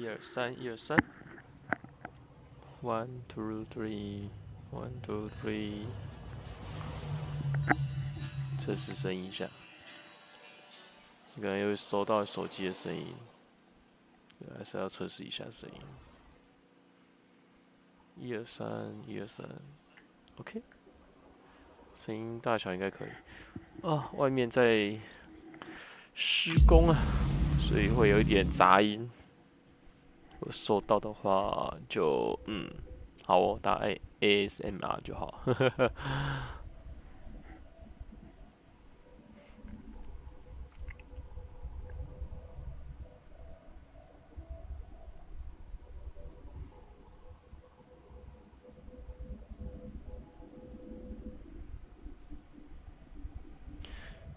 ，123，123，1 2 3，1 2 3，测试声音一下，可能又收到手机的声音，还是要测试一下声音。123，123，OK， 声音大小应该可以。啊，外面在施工啊，所以会有一点杂音。如果收到的话就好哦，打 ASMR 就好。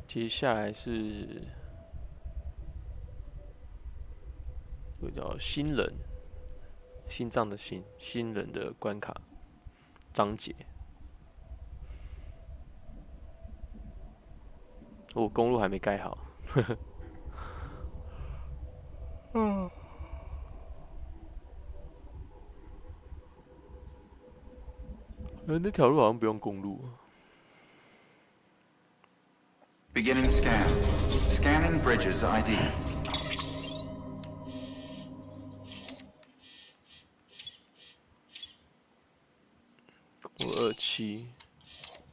接下来是有叫新人，心脏的心，新人的关卡章节。我公路还没盖好。那条路好像不用公路。Beginning scan. Scanning bridges ID. 527，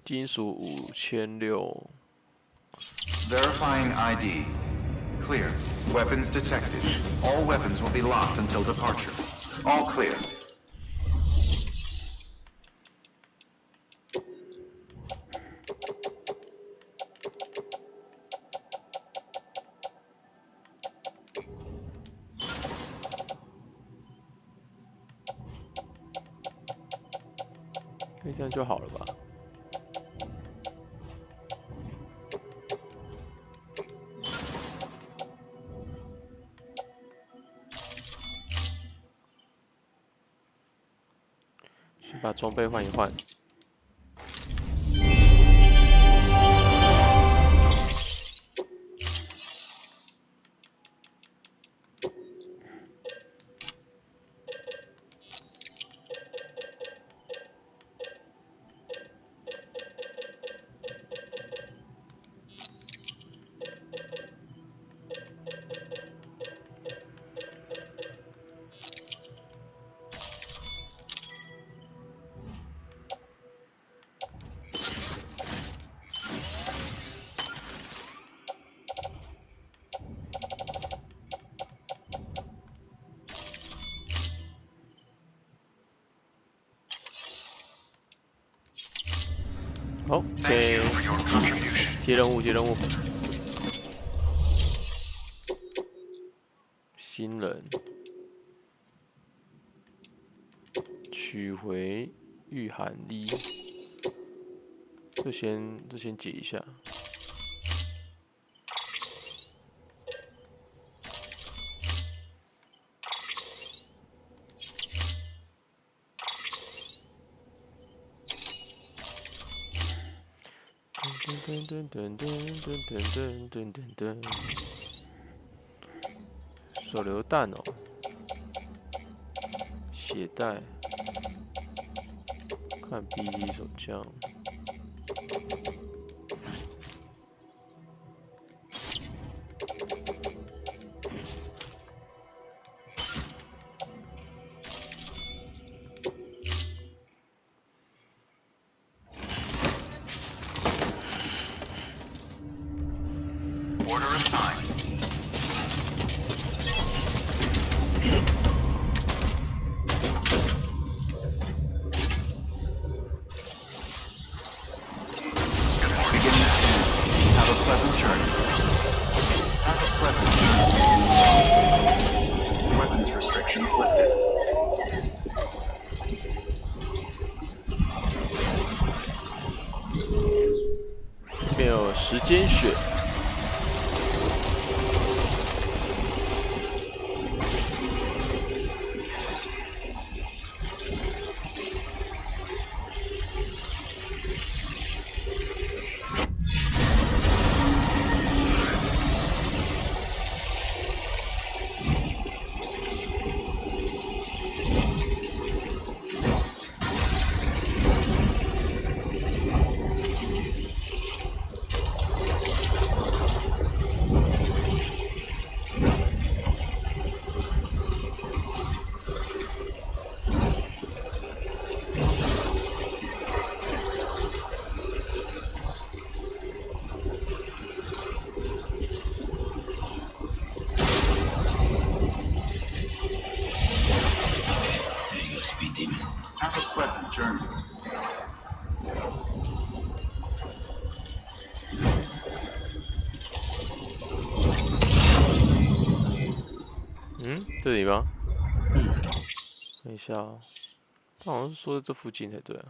金属5600。Verifying ID. Clear. Weapons detected. All weapons will be locked until departure. All clear.可以这样就好了吧？去把装备换一换。好，接任务，接任务。新人取回御寒衣，这先解一下。手榴弹哦，血袋，看 BB 手枪，这边有时间血。这里吗？嗯，看一下哦，他好像是说在这附近才对啊。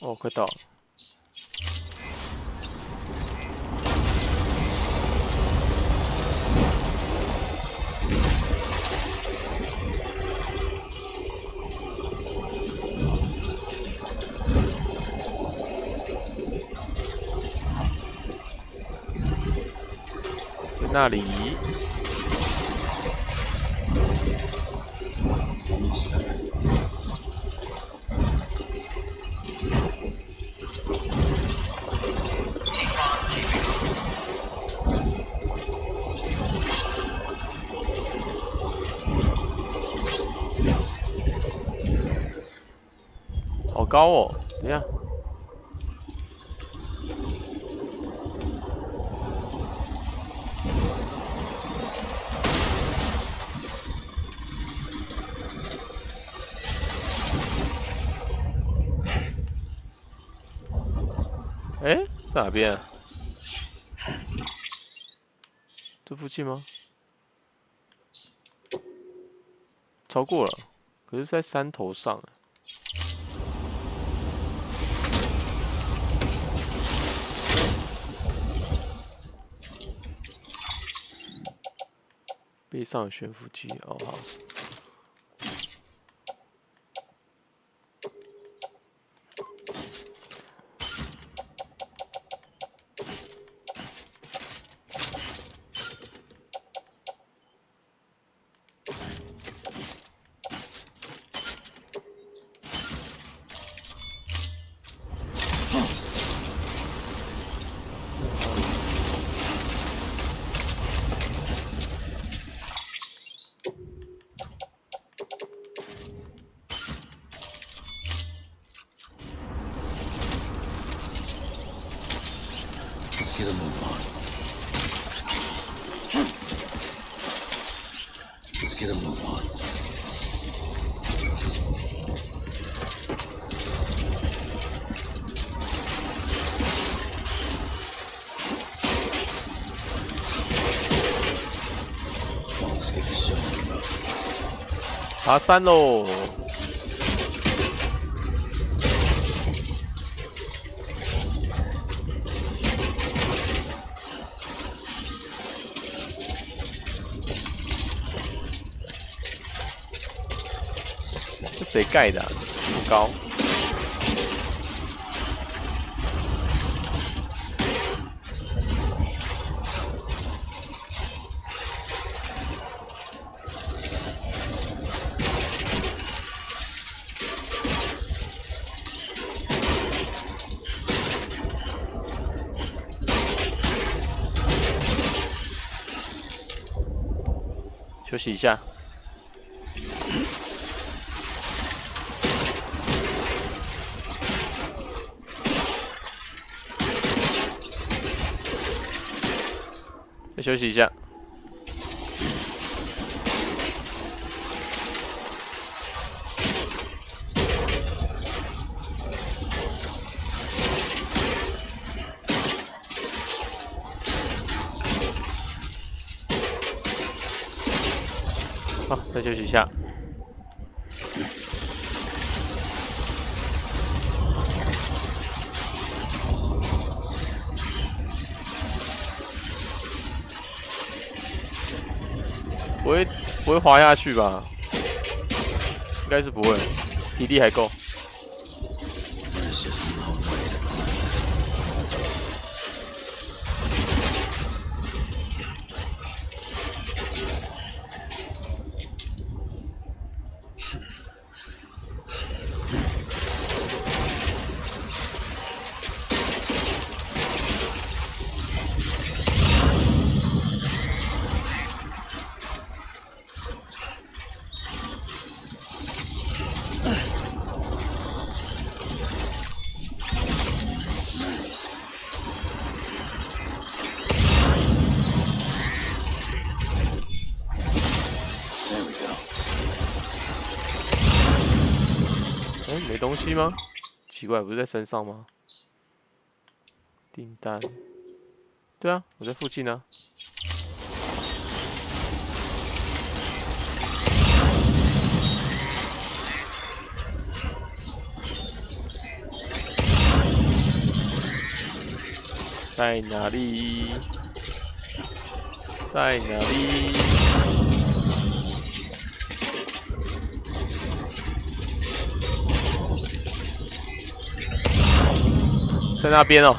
哦，快到了。在那里。好高哦！等一下，哎，在哪边啊？这附近吗？超过了，可是在山头上啊。背上有悬浮机，哦好。Let's get a move on. Let's get a move on. Let's get this show on the road. 爬山喽！这谁盖的啊？这么高？休息一下。再休息一下。好，再休息一下。不会滑下去吧？应该是不会，体力还够。没东西吗？奇怪，不是在身上吗？订单，对啊，我在附近啊。在哪里？在哪里？在那边哦。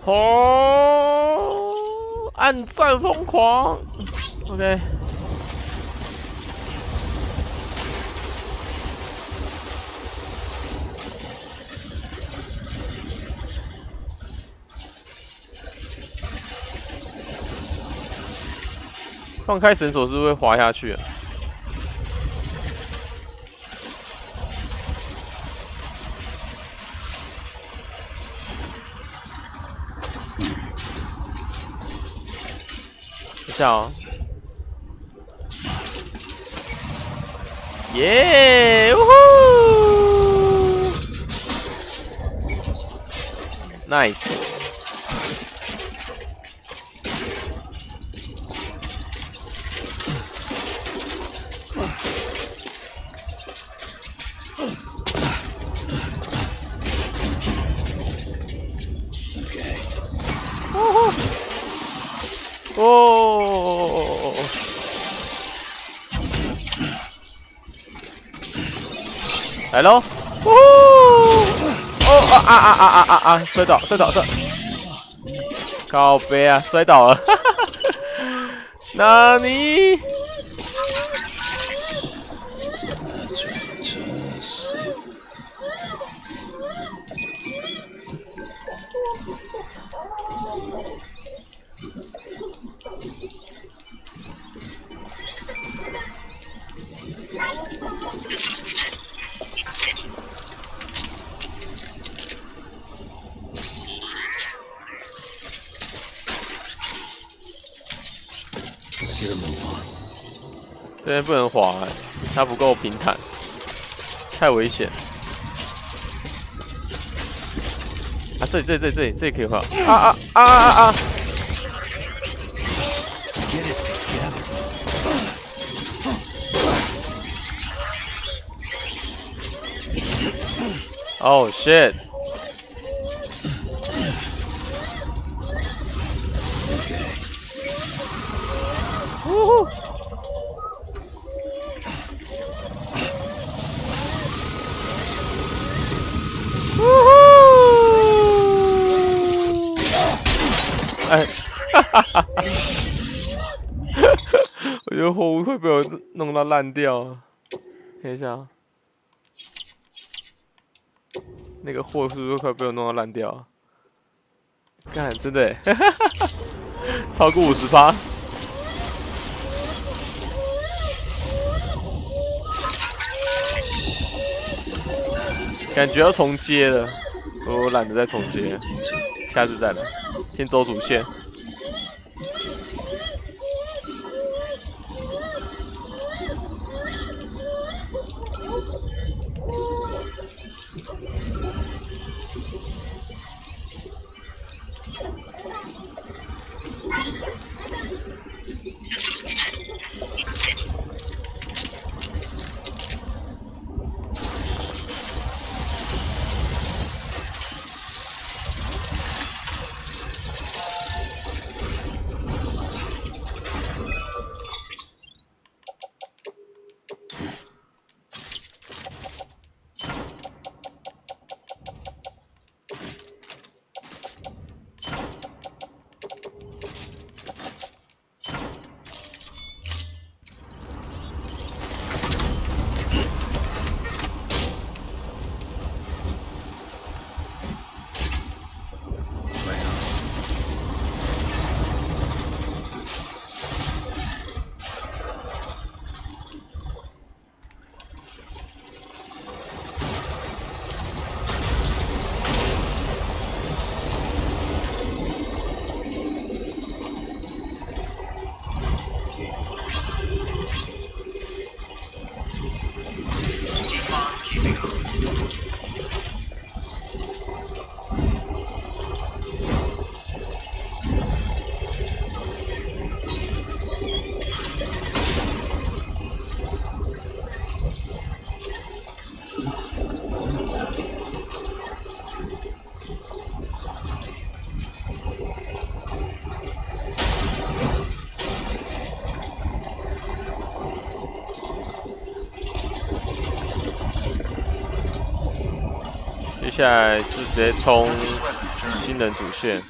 哦，暗战疯狂 ，OK。放开绳索是不是会滑下去啊？等一下哦，耶！呜呼 ，nice。哦，来喽！哦啊！摔倒！靠背啊，摔倒了！那你？这边不能滑欸，它不够平坦，太危险。啊，这里可以滑！啊！Oh shit！ 呜呼！哎，我觉得货物会被我弄到烂掉啊！看一下啊，那个货是不是快被我弄到烂掉啊？看，真的耶，超过50%。感觉要重接了，我懒得再重接，下次再来，先走主线。下来就直接冲新人主线。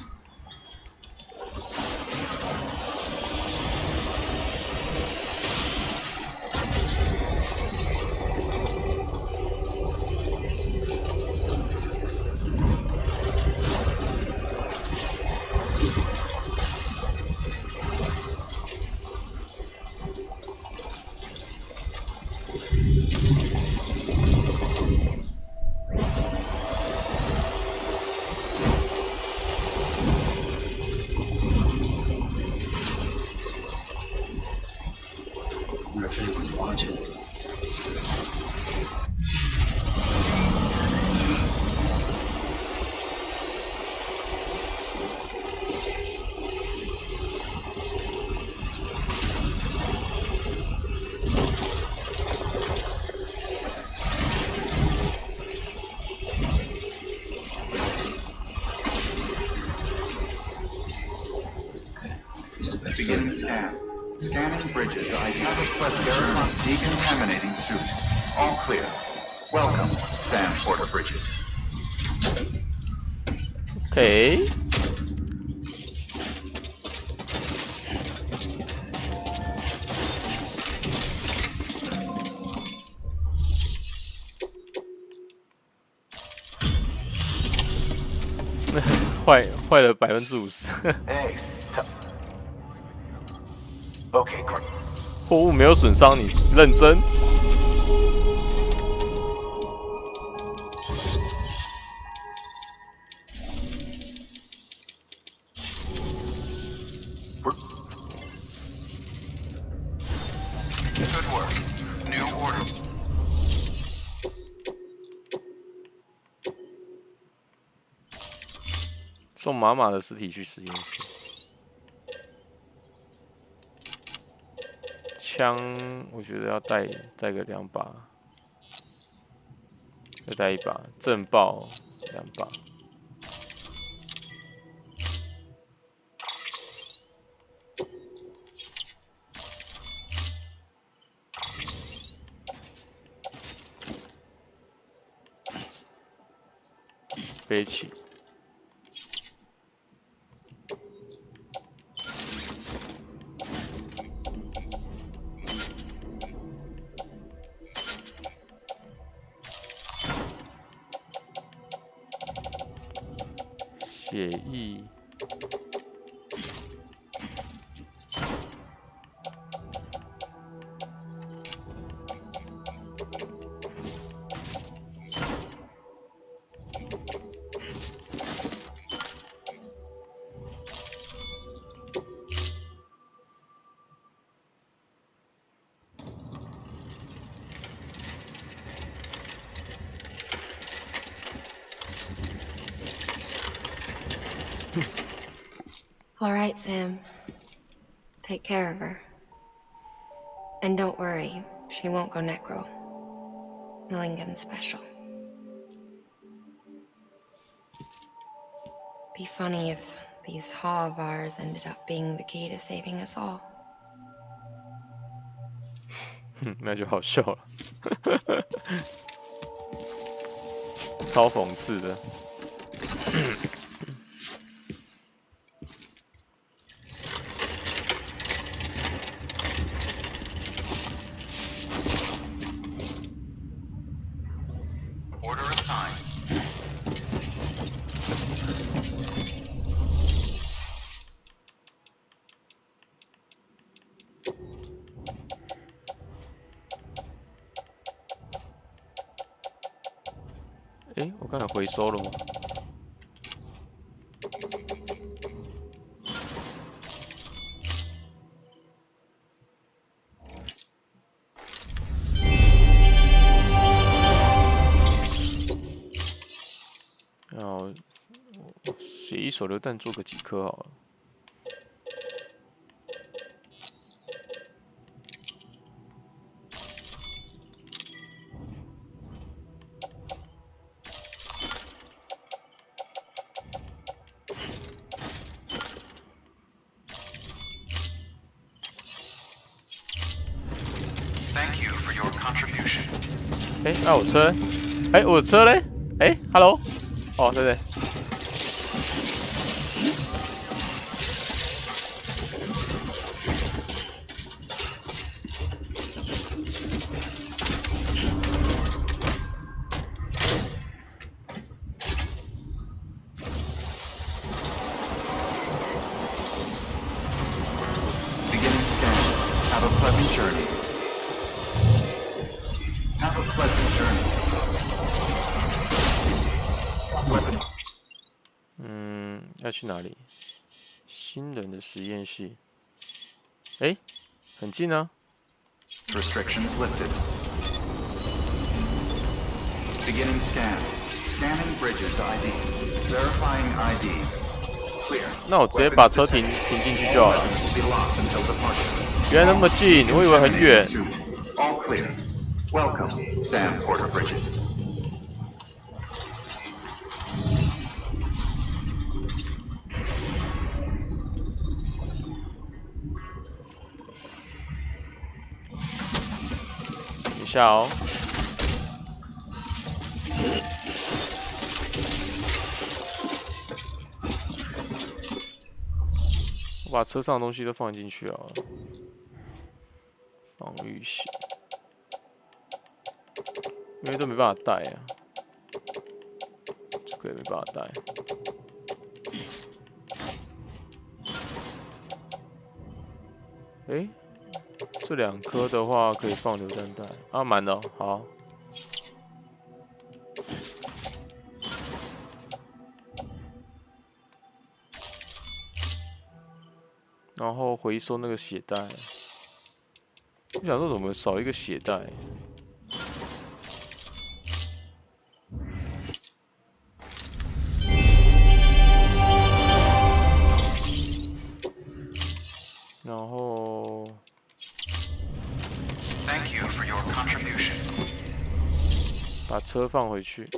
If anyone's watching. Beginning scan. Scanning bridges. I have a quest verifying decontaminating suit. All clear. Welcome, Sam Porter Bridges. OK。坏了50%。Hey. Okay, great. 货物没有损伤，你认真。Good work. New order. 送妈妈的尸体去实验室。枪，我觉得要带个2把，再带1把，震爆2把。背起。血液。All right, Sam. Take care of her. And don't worry, she won't go necro. Milligan special. Be funny if these haw of ours ended up being the key to saving us all. 那就好笑了，超讽刺的。Order assigned.哎，我刚才回收了吗？然后血液手榴弹做个几颗好了。Thank you for your contribution. 哎，那我车，哎，我车嘞？哎，hello。哦，对对。Beginning scan. Have a pleasant journey. Have a pleasant journey. Weapon. 要去哪里？新人的实验室。哎，很近啊。Restrictions lifted. Beginning scan. Scanning bridges ID. Verifying ID. Clear. 那我直接把车停进去就好了。Will be locked until departure. 原来那么近，我以为很远。 All clear. Welcome, Sam Porter Bridges. 等一下哦。我把车上的东西都放进去啊。防御型，因为都没办法带啊，这个也没办法带。哎，这2颗的话可以放榴弹弹啊，满了，好。然后回收那个血袋。我想说怎么少一个血袋？然后 Thank you for your contribution. 把车放回去。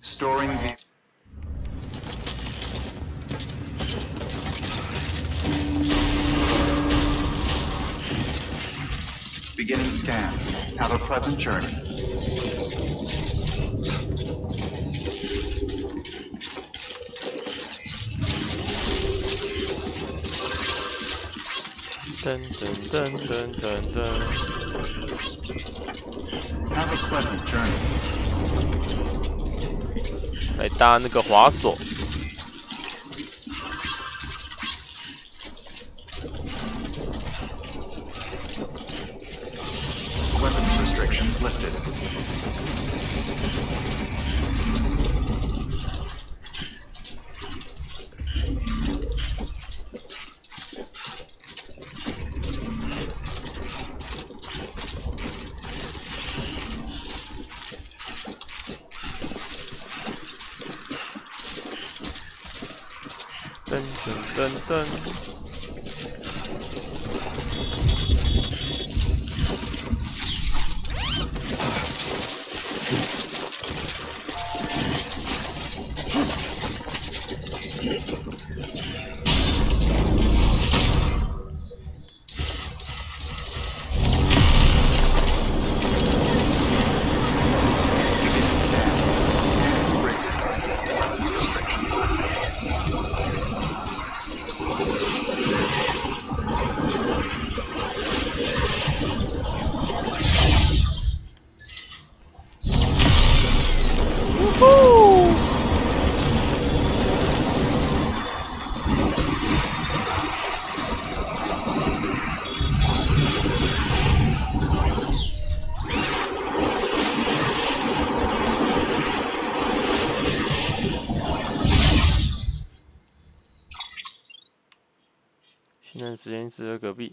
Storing the. Beginning scan. Have a pleasant journey. Have a pleasant journey. 来搭那个滑索。Weapons restrictions lifted. Dun. 现在时间只在隔壁。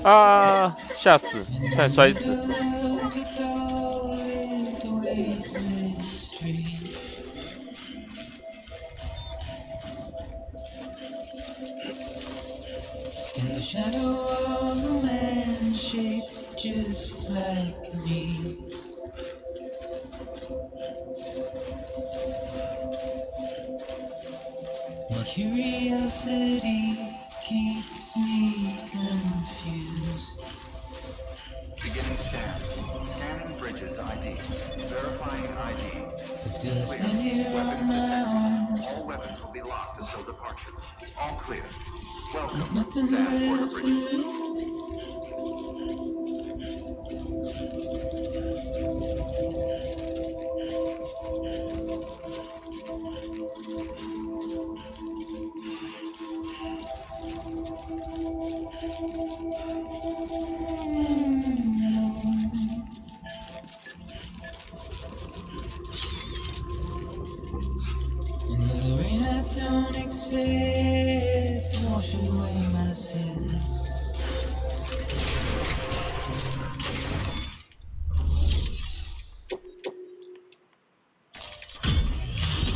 啊！吓死，差点摔死。Stands a shadow of a man shaped just like me. My curiosity keeps me confused. Beginning scan. Scanning bridges ID. Verifying ID. But still I stand here Weapons on my own. detected. All weapons will be locked until departure. All clear. Welcome, Nothing Sam Porter left to Bridges. lose. Another rain I don't accept, wash away my sins.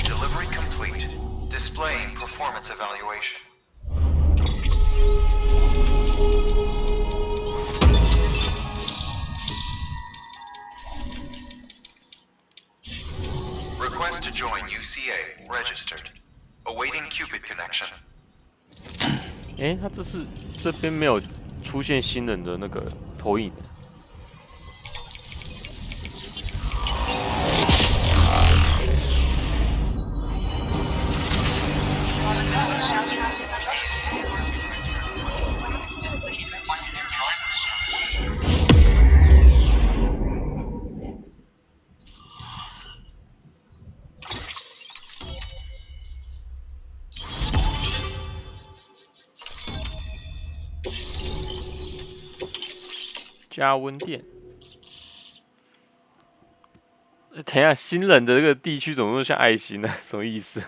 Delivery complete. Displaying performance evaluation. Request to join UCA. Registered. Awaiting Cupid connection. 哎，他这边没有出现新人的那个投影。加温店。等一下，新人的这个地区怎么那么像爱心呢？什么意思？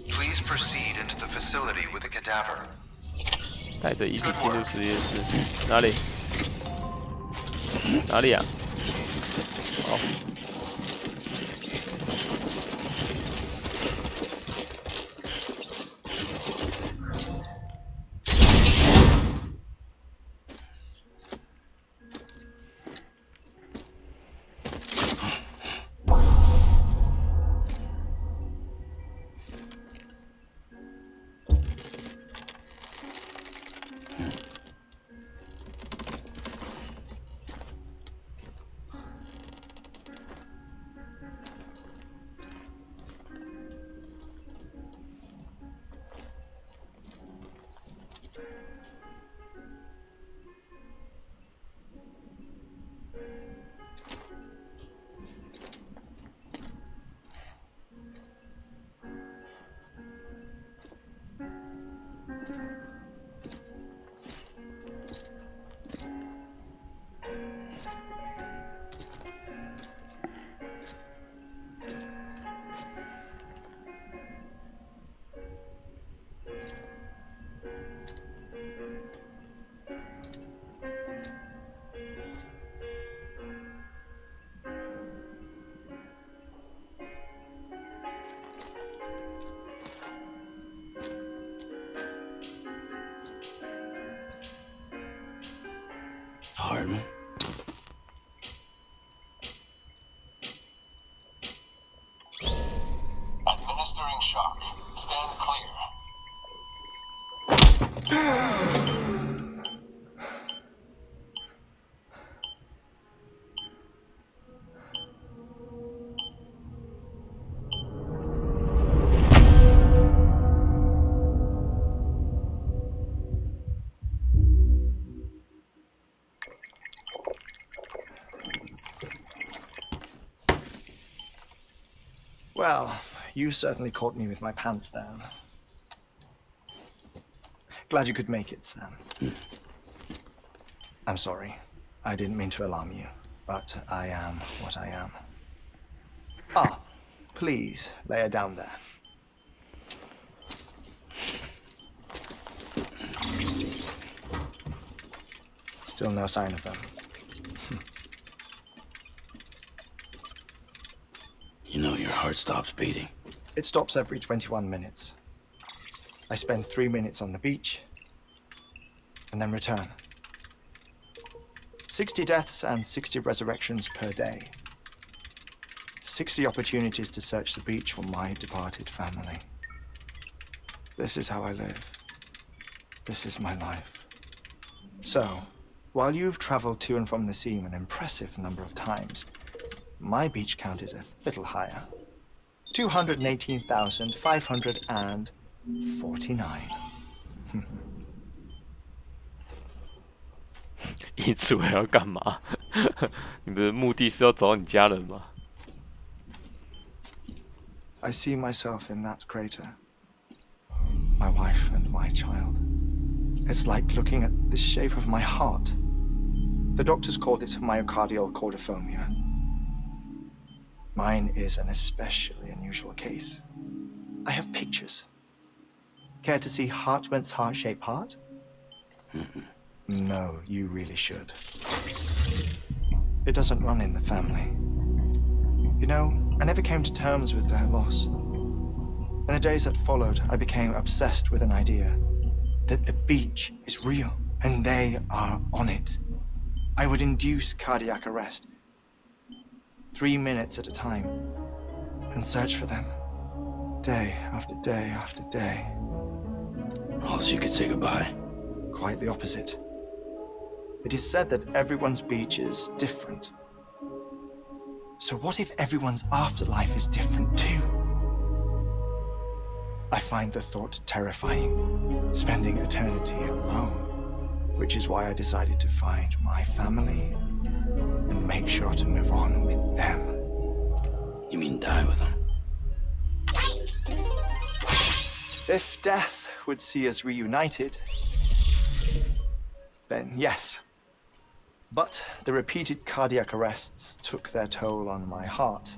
Please proceed into the facility with the cadaver. 带着一起进入实验室，哪里？哪里啊？哦。Hardman. Administering shock. Stand clear. Well, you certainly caught me with my pants down. Glad you could make it, Sam. I'm sorry. I didn't mean to alarm you, but I am what I am. Ah, please lay her down there. Still no sign of them. You know your heart stops beating. It stops every 21 minutes. I spend 3 minutes on the beach, and then return. 60 deaths and 60 resurrections per day. 60 opportunities to search the beach for my departed family. This is how I live. This is my life. So, while you've traveled to and from the scene an impressive number of times, my beach count is a little higher. 218,549. 因此我要干嘛？你的目的是要找你家人吗？ I see myself in that crater. My wife and my child. It's like looking at the shape of my heart. The doctors called it myocardial cordiformia. Mine is an especially unusual case. I have pictures. Care to see Hartman's heart-shaped heart? No, you really should. It doesn't run in the family. You know, I never came to terms with their loss. In the days that followed, I became obsessed with an idea that the beach is real and they are on it. I would induce cardiac arrest, 3 minutes at a time, and search for them, day after day after day. Oh, so you could say goodbye? Quite the opposite. It is said that everyone's beach is different. So what if everyone's afterlife is different too? I find the thought terrifying, spending eternity alone, which is why I decided to find my family and make sure to move on with them. You mean die with them? If death would see us reunited, then yes. But the repeated cardiac arrests took their toll on my heart.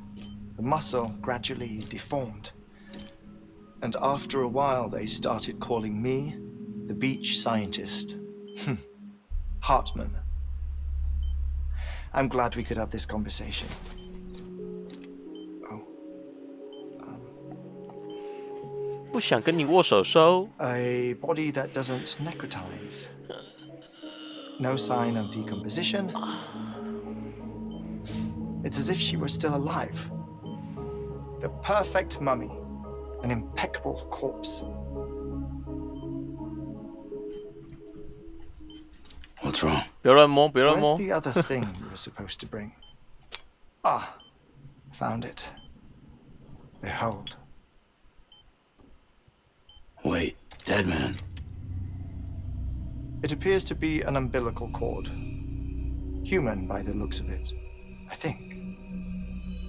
The muscle gradually deformed. And after a while, they started calling me the beach scientist. Hartman. I'm glad we could have this conversation. Oh. 不想跟你握手手。 A body that doesn't necrotize. No sign of decomposition. It's as if she were still alive. The perfect mummy. An impeccable corpse. What's wrong? 不要乱摸，不要乱 Where's 摸。 the other thing you were supposed to bring? Ah, found it. Behold. Wait, dead man. It appears to be an umbilical cord. Human by the looks of it, I think.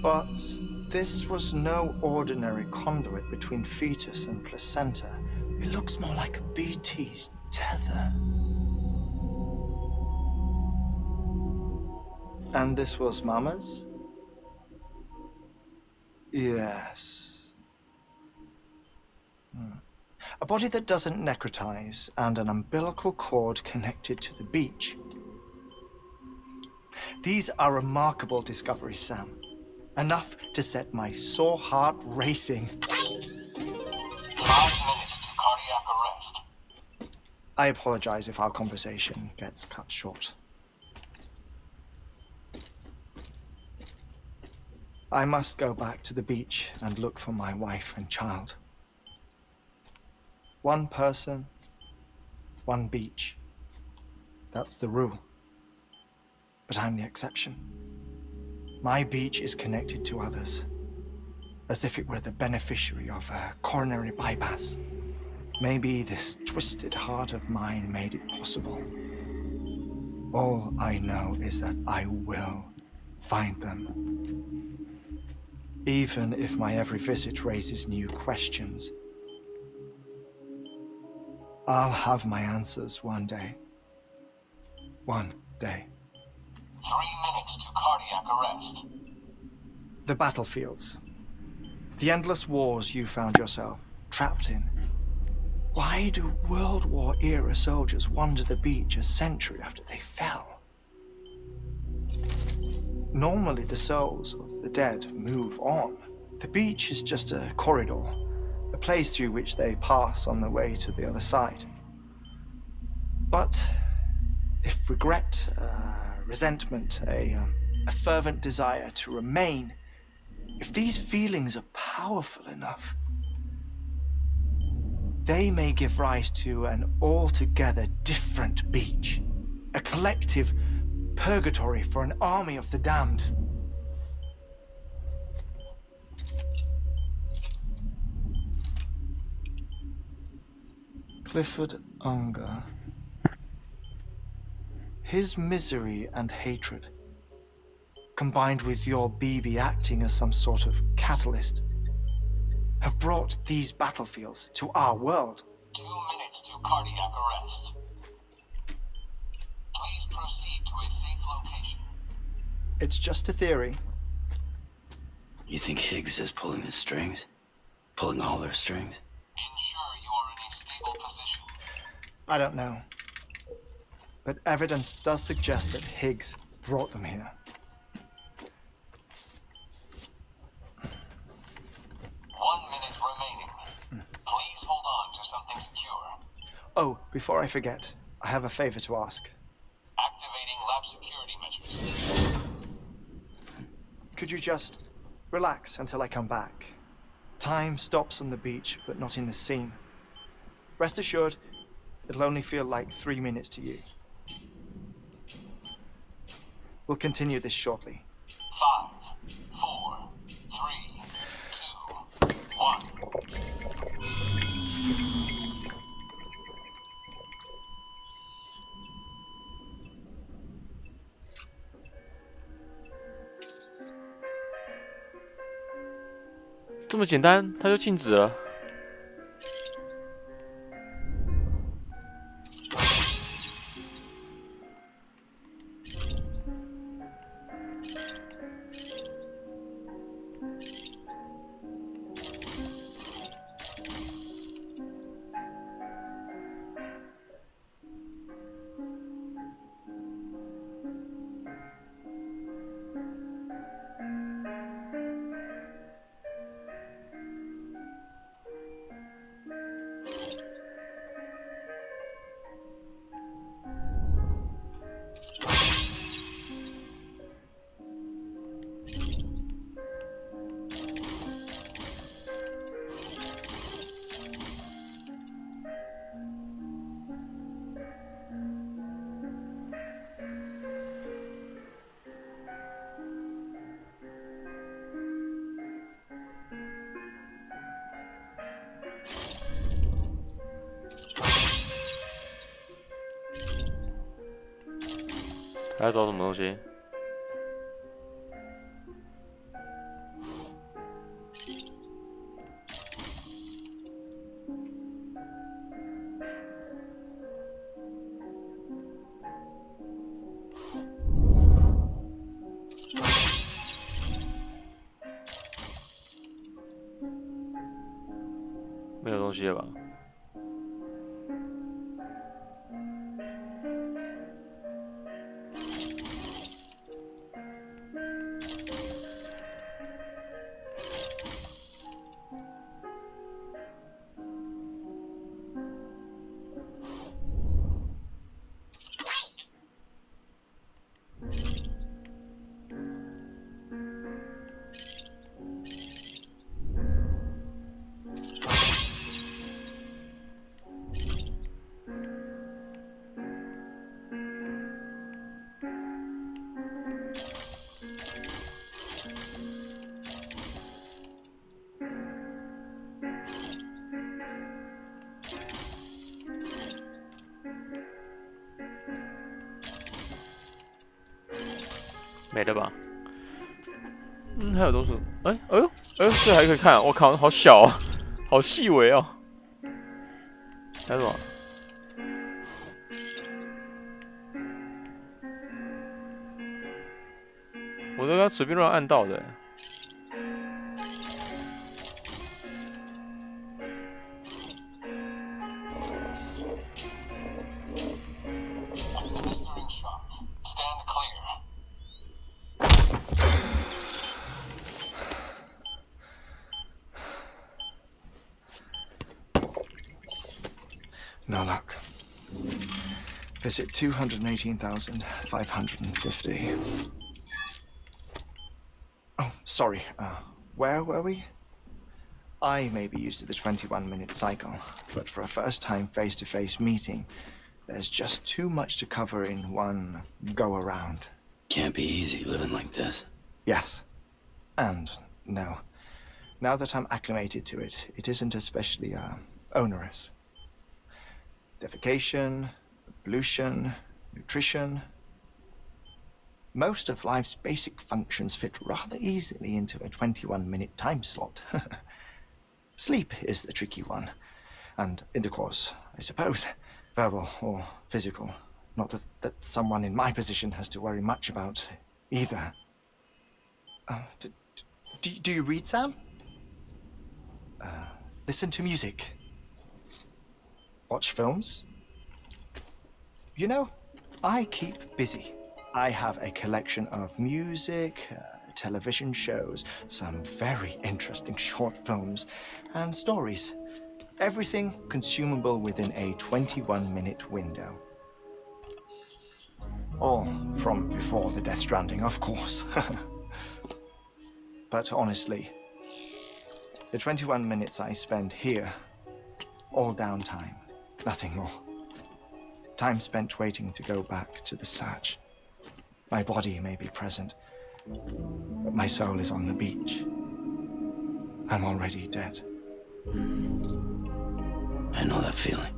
But this was no ordinary conduit between fetus and placenta. It looks more like a BT's tether. And this was Mama's? Yes. A body that doesn't necrotize and an umbilical cord connected to the beach. These are remarkable discoveries, Sam. Enough to set my sore heart racing. 5 minutes to cardiac arrest. I apologize if our conversation gets cut short. I must go back to the beach and look for my wife and child. One person, one beach. That's the rule. But I'm the exception. My beach is connected to others, as if it were the beneficiary of a coronary bypass. Maybe this twisted heart of mine made it possible. All I know is that I will find them. Even if my every visit raises new questions, I'll have my answers one day. One day. 3 minutes to cardiac arrest. The battlefields. The endless wars you found yourself trapped in. Why do World War era soldiers wander the beach a century after they fell? Normally, the souls of the dead move on. The beach is just a corridor, a place through which they pass on their way to the other side. But if regret, resentment, a fervent desire to remain, if these feelings are powerful enough, they may give rise to an altogether different beach, a collective purgatory for an army of the damned. Clifford Unger. His misery and hatred, combined with your BB acting as some sort of catalyst, have brought these battlefields to our world. 2 minutes to cardiac arrest. Please proceed to a safe location. It's just a theory. You think Higgs is pulling the strings? Pulling all their strings? Ensure you are in a stable position. I don't know. But evidence does suggest that Higgs brought them here. 1 minute remaining. Please hold on to something secure. Oh, before I forget, I have a favor to ask. Activating lab security measures. Could you just relax until I come back? Time stops on the beach, but not in the scene. Rest assured, it'll only feel like 3 minutes to you. We'll continue this shortly. 5, 4, 3, 2, 1.这么简单，它就静止了。还要找什么东西？没有东西了吧？没了吧？还有东西？哎呦，这还可以看！我靠，好小啊，好细微哦。还有什么？我都刚随便乱按到的。No luck. Visit 218,550. Oh, sorry. Where were we? I may be used to the 21-minute cycle, but for a first-time face-to-face meeting, there's just too much to cover in one go-around. Can't be easy living like this. Yes. And no. Now that I'm acclimated to it, it isn't especially, onerous. Defecation, pollution, nutrition. Most of life's basic functions fit rather easily into a 21-minute time slot. Sleep is the tricky one. And intercourse, I suppose. Verbal or physical. Not that someone in my position has to worry much about either. Do you read, Sam? Listen to music. Watch films? You know, I keep busy. I have a collection of music, television shows, some very interesting short films, and stories. Everything consumable within a 21-minute window. All from before the Death Stranding, of course. But honestly, the 21 minutes I spend here, all downtime, nothing more. Time spent waiting to go back to the search. My body may be present, but my soul is on the beach. I'm already dead. I know that feeling.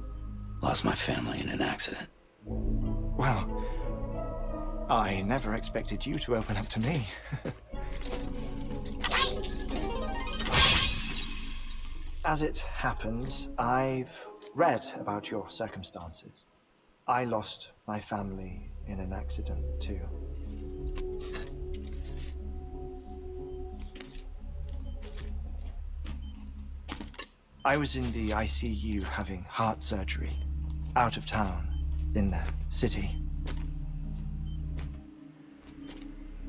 Lost my family in an accident. Well, I never expected you to open up to me. As it happens, I've read about your circumstances. I lost my family in an accident too. I was in the ICU having heart surgery, out of town, in the city.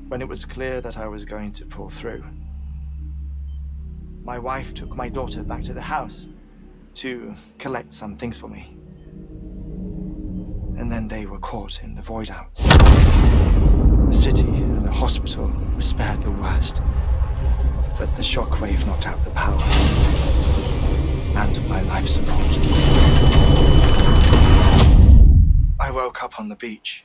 When it was clear that I was going to pull through, my wife took my daughter back to the house to collect some things for me. And then they were caught in the void outs. The city and the hospital were spared the worst, but the shockwave knocked out the power and my life support. I woke up on the beach.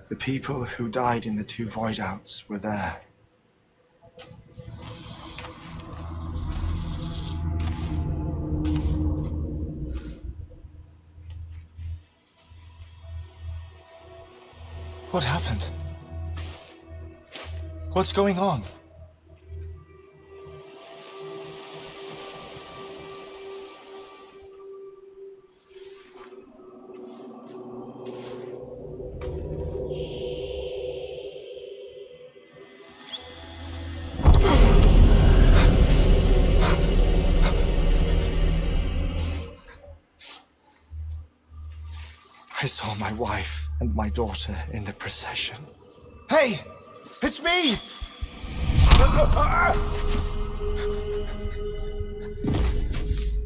The people who died in the two void outs were there. What happened? What's going on? I saw my wife and my daughter in the procession. Hey! It's me!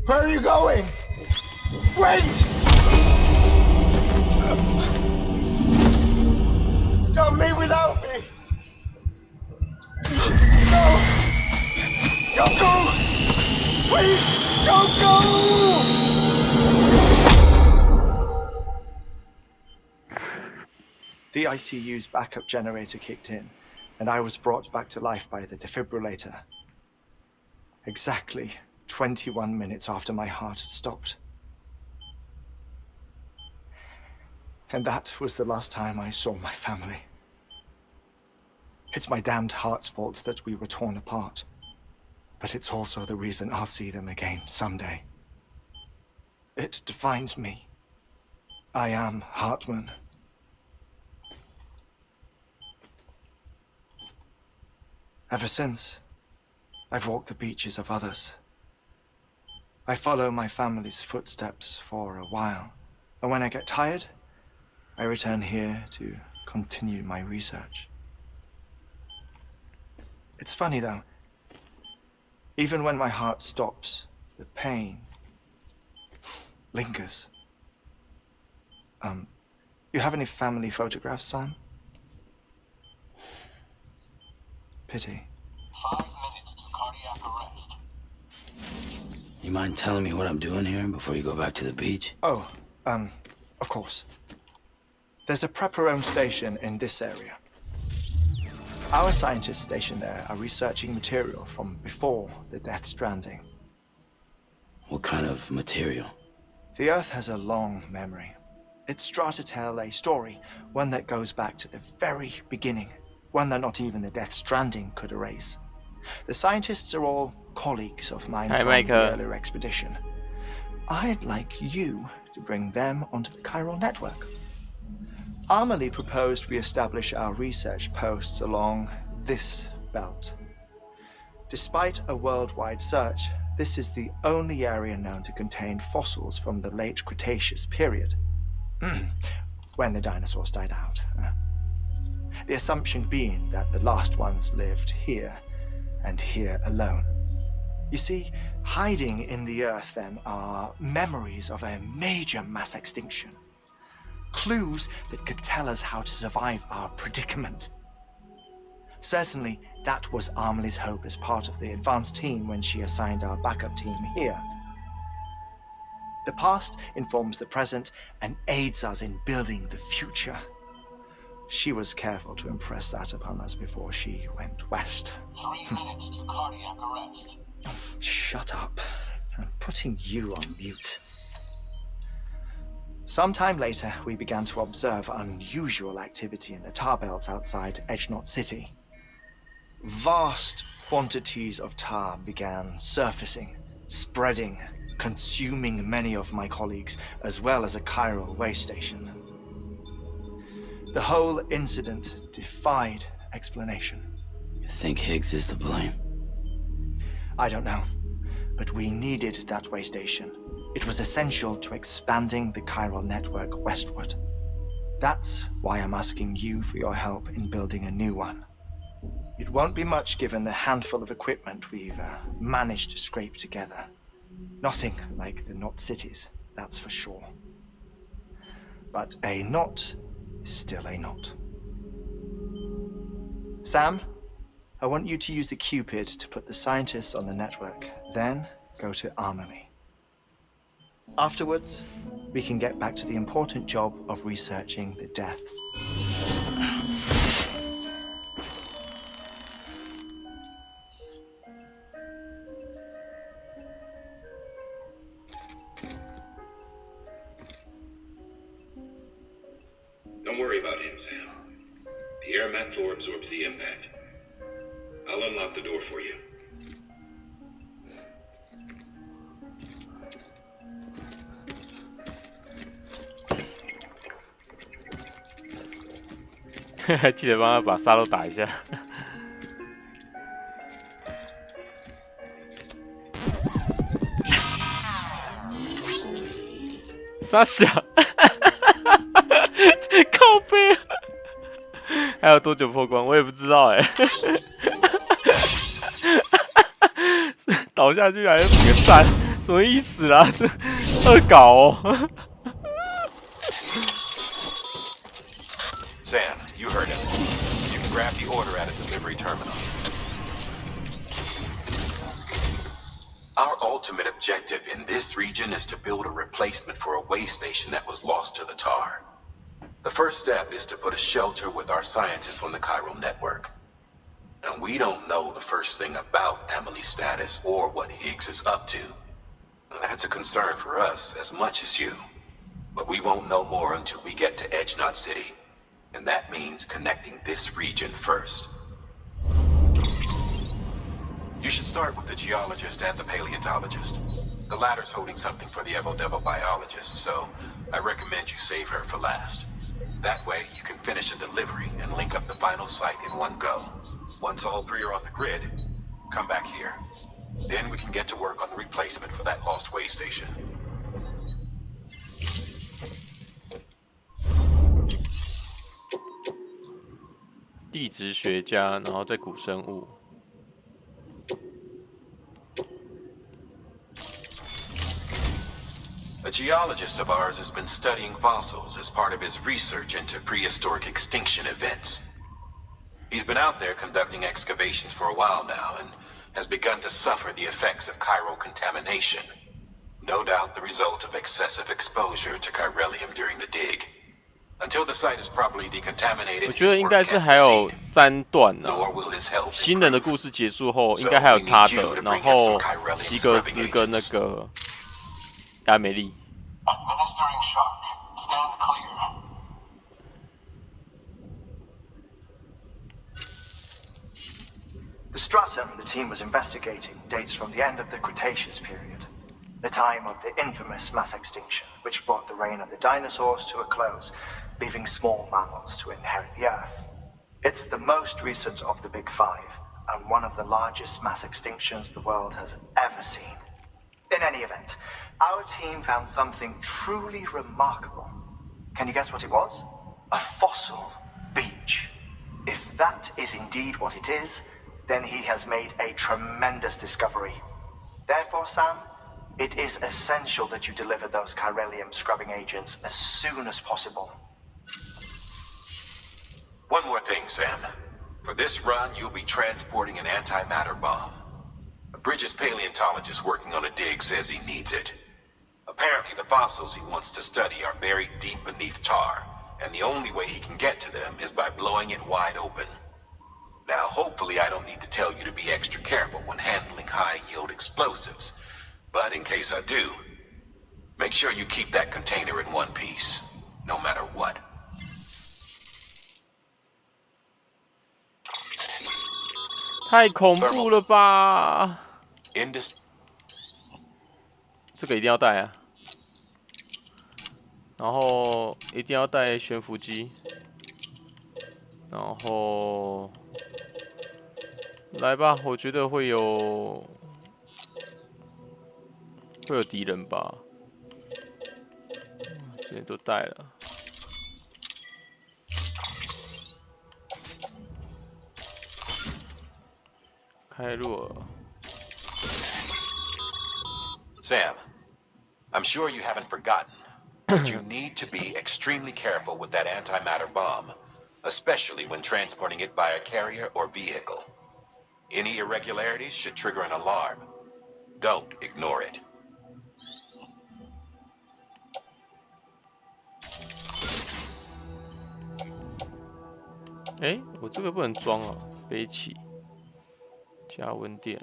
Where are you going? Wait! Don't leave without me! No! Don't go! Please, don't go! The ICU's backup generator kicked in, and I was brought back to life by the defibrillator. Exactly 21 minutes after my heart had stopped. And that was the last time I saw my family. It's my damned heart's fault that we were torn apart, but it's also the reason I'll see them again someday. It defines me. I am Hartman. Ever since, I've walked the beaches of others, I follow my family's footsteps for a while, and when I get tired, I return here to continue my research. It's funny though, even when my heart stops, the pain lingers. You have any family photographs, Sam? Pity. 5 minutes to cardiac arrest. You mind telling me what I'm doing here before you go back to the beach? Oh, of course. There's a prepper-owned station in this area. Our scientists stationed there are researching material from before the Death Stranding. What kind of material? The Earth has a long memory. It's trying to tell a story, one that goes back to the very beginning, one that not even the Death Stranding could erase. The scientists are all colleagues of mine from the earlier expedition. I'd like you to bring them onto the chiral network. Amelie proposed we establish our research posts along this belt. Despite a worldwide search, this is the only area known to contain fossils from the late Cretaceous period, when the dinosaurs died out. The assumption being that the last ones lived here, and here alone. You see, hiding in the Earth then are memories of a major mass extinction. Clues that could tell us how to survive our predicament. Certainly, that was Amelie's hope as part of the advanced team when she assigned our backup team here. The past informs the present and aids us in building the future. She was careful to impress that upon us before she went west. 3 minutes to cardiac arrest. Shut up. I'm putting you on mute. Sometime later, we began to observe unusual activity in the tar belts outside Edgenot City. Vast quantities of tar began surfacing, spreading, consuming many of my colleagues, as well as a chiral waste station. The whole incident defied explanation. You think Higgs is to blame? I don't know, but we needed that way station. It was essential to expanding the chiral network westward. That's why I'm asking you for your help in building a new one. It won't be much given the handful of equipment we've managed to scrape together. Nothing like the knot cities, that's for sure. But a knot is still a knot. Sam, I want you to use the Cupid to put the scientists on the network, then go to Amelie. Afterwards, we can get back to the important job of researching the deaths. Don't worry about him, Sam. The air mat floor absorbs the impact. I'll unlock the door for you.记得帮他把沙漏打一下。傻小，靠背，还有多久破关？我也不知道哎。倒下去还是比个赞，什么意思啦？这恶搞哦。Sam, you heard him. You can grab the order at a delivery terminal. Our ultimate objective in this region is to build a replacement for a way station that was lost to the tar. The first step is to put a shelter with our scientists on the chiral network. Now, we don't know the first thing about Amelie's status or what Higgs is up to. Now, that's a concern for us as much as you. But we won't know more until we get to Edgenot City. And that means connecting this region first. You should start with the geologist and the paleontologist. The latter's holding something for the Evo-Devo biologist, so I recommend you save her for last. That way, you can finish a delivery and link up the final site in one go. Once all three are on the grid, come back here. Then we can get to work on the replacement for that lost way station. 地质学家，然后再古生物。A geologist of ours has been studying fossils as part of his research into prehistoric extinction events. He's been out there conducting excavations for a while now and has begun to suffer the effects of chiral contamination. No doubt the result of excessive exposure to chiralium during the dig. Until the site is properly decontaminated, 我觉得应该是还有3段呢、nor will his health 新人的故事结束后，应该还有他的，然后希格斯跟那个亚美丽。Administering shock. Stand clear. The stratum the team was investigating dates from the end of the Cretaceous period, the time of the infamous mass extinction, which brought the reign of the dinosaurs to a close, leaving small mammals to inherit the Earth. It's the most recent of the Big Five, and one of the largest mass extinctions the world has ever seen. In any event, our team found something truly remarkable. Can you guess what it was? A fossil beach. If that is indeed what it is, then he has made a tremendous discovery. Therefore, Sam, it is essential that you deliver those chiralium scrubbing agents as soon as possible. One more thing, Sam. For this run, you'll be transporting an antimatter bomb. A Bridges paleontologist working on a dig says he needs it. Apparently, the fossils he wants to study are buried deep beneath tar, and the only way he can get to them is by blowing it wide open. Now, hopefully I don't need to tell you to be extra careful when handling high-yield explosives. But in case I do, make sure you keep that container in one piece, no matter what. 太恐怖了吧！ 这个一定要带啊，然后一定要带悬浮机，然后来吧，我觉得会有敌人吧，这些都带了。 开路了。 Sam, I'm sure you haven't forgotten, but you need to be extremely careful with that antimatter bomb, especially when transporting it by a carrier or vehicle. Any irregularities should trigger an alarm. Don't ignore it. 哎，我这个不能装哦，背起。 加温垫。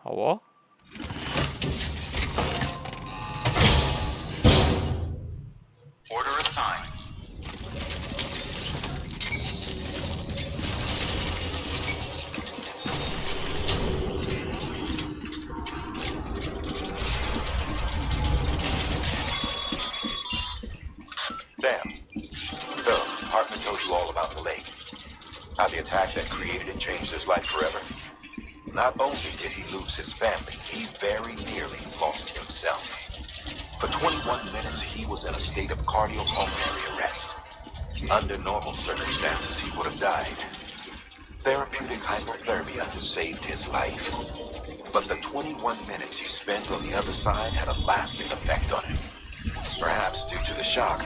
好哦。 Order assigned. Sam, so, Hartman told you all about the lake. How the attack that created it changed his life forever. Not only did he lose his family, he very nearly lost himself. For 21 minutes, he was in a state of cardiopulmonary arrest. Under normal circumstances, he would have died. Therapeutic hypothermia saved his life. But the 21 minutes he spent on the other side had a lasting effect on him. Perhaps due to the shock,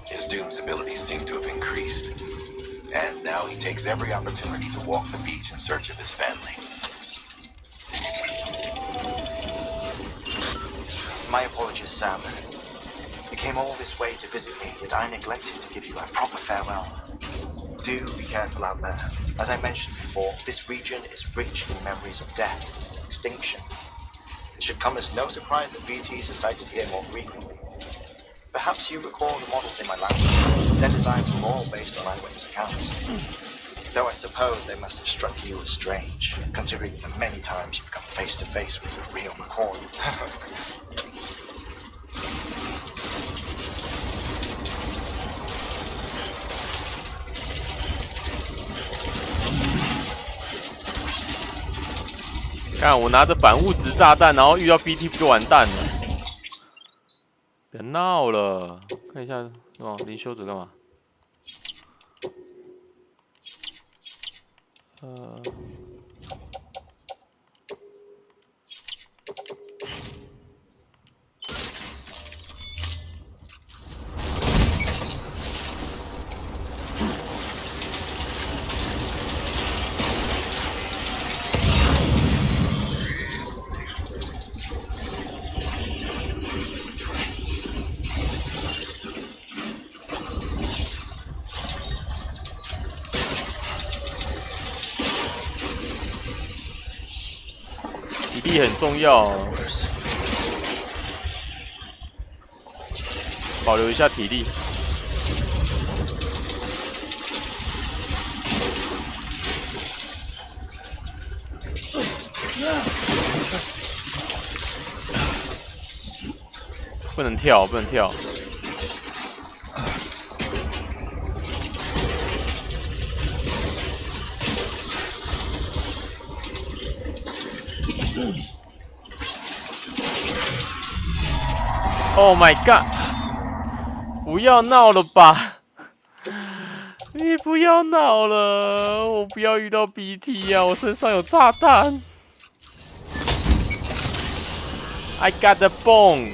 his Doom's abilities seem to have increased. And now he takes every opportunity to walk the beach in search of his family. My apologies, Sam. came all this way to visit me, yet I neglected to give you a proper farewell. Do be careful out there. As I mentioned before, this region is rich in memories of death, extinction. It should come as no surprise that BTs are sighted here more frequently. Perhaps you recall the models in my language. Their designs were all based on eyewitness accounts. Though I suppose they must have struck you as strange, considering the many times you've come face to face with the real McCoy. 看我拿着反物质炸弹，然后遇到 BT 不就完蛋了？别闹了，看一下哦，灵修者干嘛？体力很重要哦，保留一下体力。不能跳，不能跳。Oh my god！ 不要闹了吧！你不要闹了，我不要遇到 BT 呀、啊！我身上有炸弹。I got the bomb。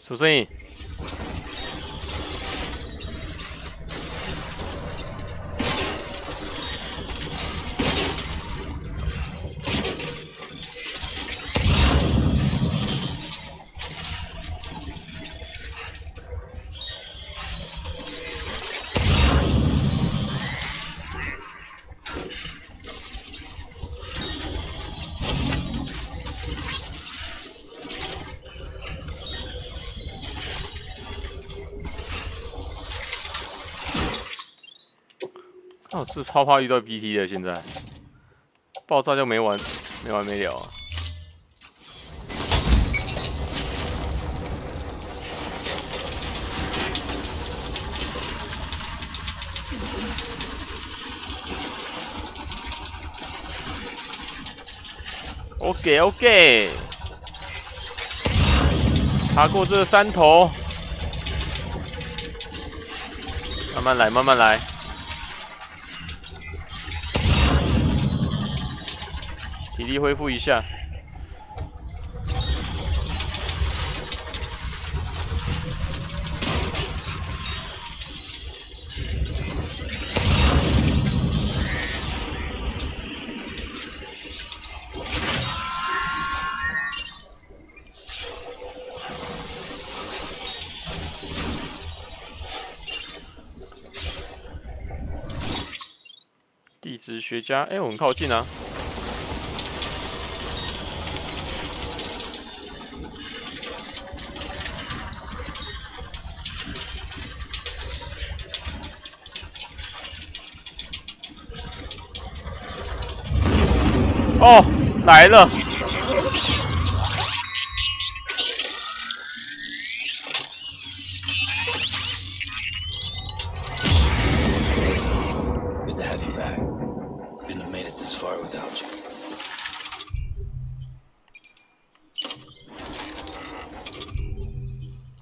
什么声音？那我是超怕遇到 BT 的，现在爆炸就没完没了啊！OK， 爬过这个山头，慢慢来，慢慢来。体力恢复一下。地质学家，哎、我很靠近啊。哦，来了！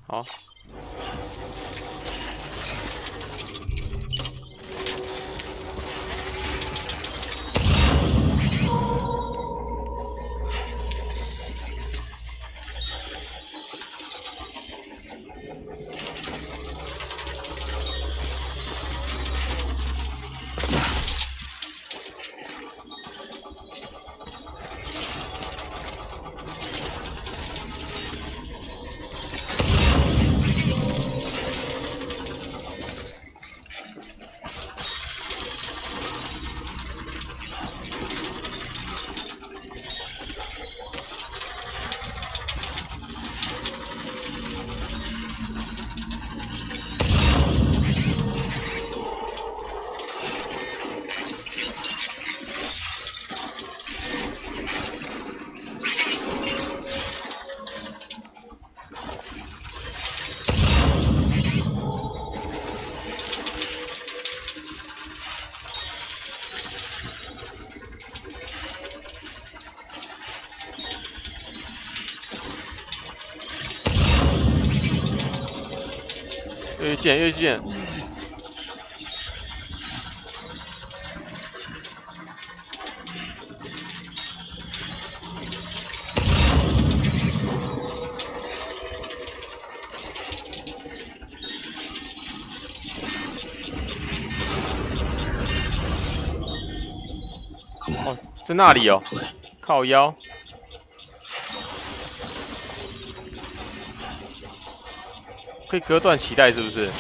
好。越见越见。哦，在那里哦，靠腰。可以割断脐带是不是？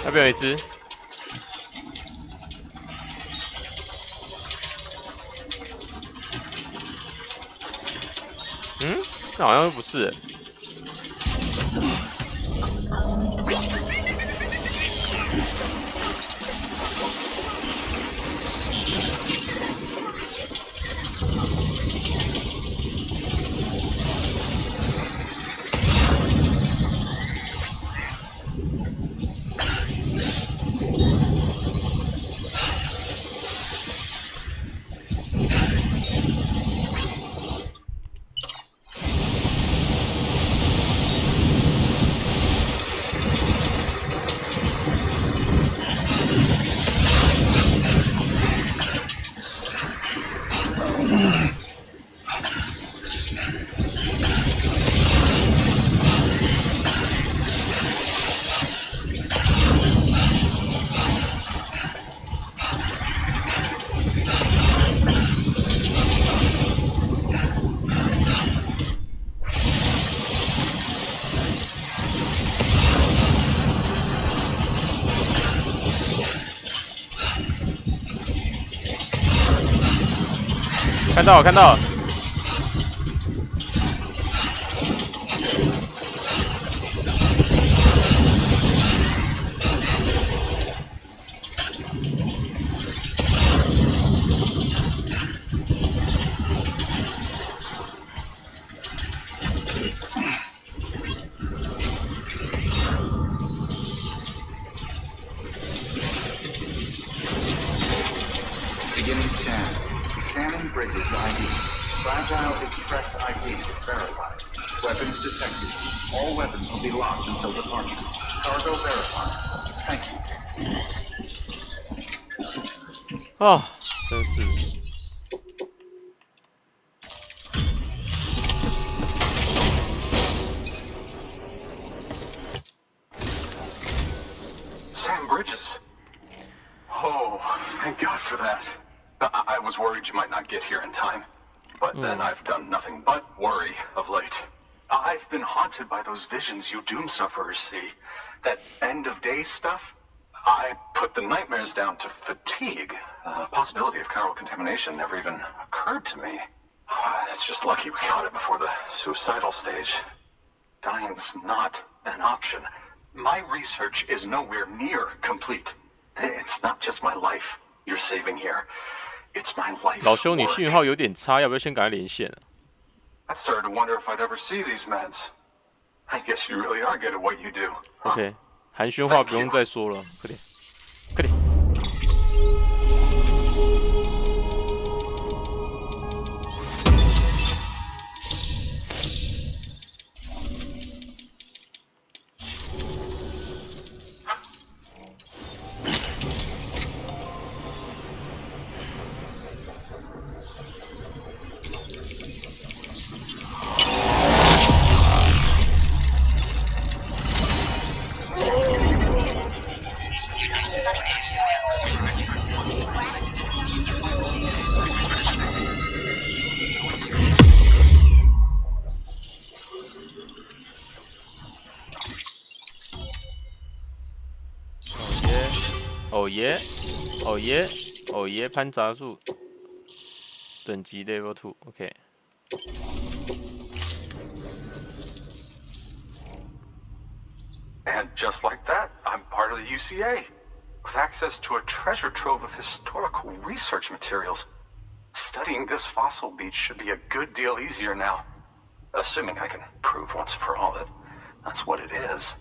那边有一只。嗯，那好像又不是。看到，看到。Beginning scan. Scanning bridges ID. Fragile Express ID verified. Weapons detected. All weapons will be locked until departure. Cargo verified. Thank you. 啊，真是。 Sam Bridges. Oh, thank God for that. I was worried you might not get here in time. But then I've done nothing but worry of late. I've been haunted by those visions you doom sufferers see. That end of days stuff. I put the nightmares down to fatigue. The possibility of chiral contamination never even occurred to me. It's just lucky we caught it before the suicidal stage. Dying's not an option. My research is nowhere near complete. It's not just my life you're saving here. It's my life's 老兄，你 work. 讯号有点差，要不要先赶快连线啊？ I started to wonder if I'd ever see these meds. I guess you really are good at what you do. OK， 寒暄话不用再说了，快点，快点。哦耶，哦耶，哦耶，攀杂术，等级 Level 2，OK。And just like that, I'm part of the UCA, with access to a treasure trove of historical research materials. Studying this fossil beach should be a good deal easier now, assuming I can prove once for all that that's what it is.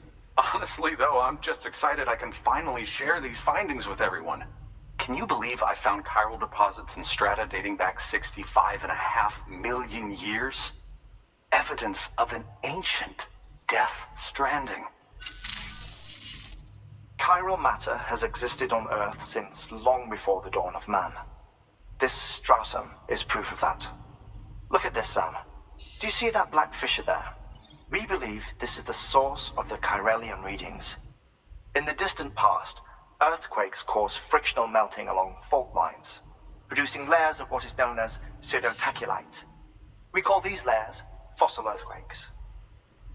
Honestly, though, I'm just excited I can finally share these findings with everyone. Can you believe I found chiral deposits in strata dating back 65.5 million years? Evidence of an ancient Death Stranding. Chiral matter has existed on Earth since long before the dawn of man. This stratum is proof of that. Look at this, Sam. Do you see that black fissure there? We believe this is the source of the Chiralian readings. In the distant past, earthquakes cause frictional melting along fault lines, producing layers of what is known as pseudotachylite. We call these layers fossil earthquakes.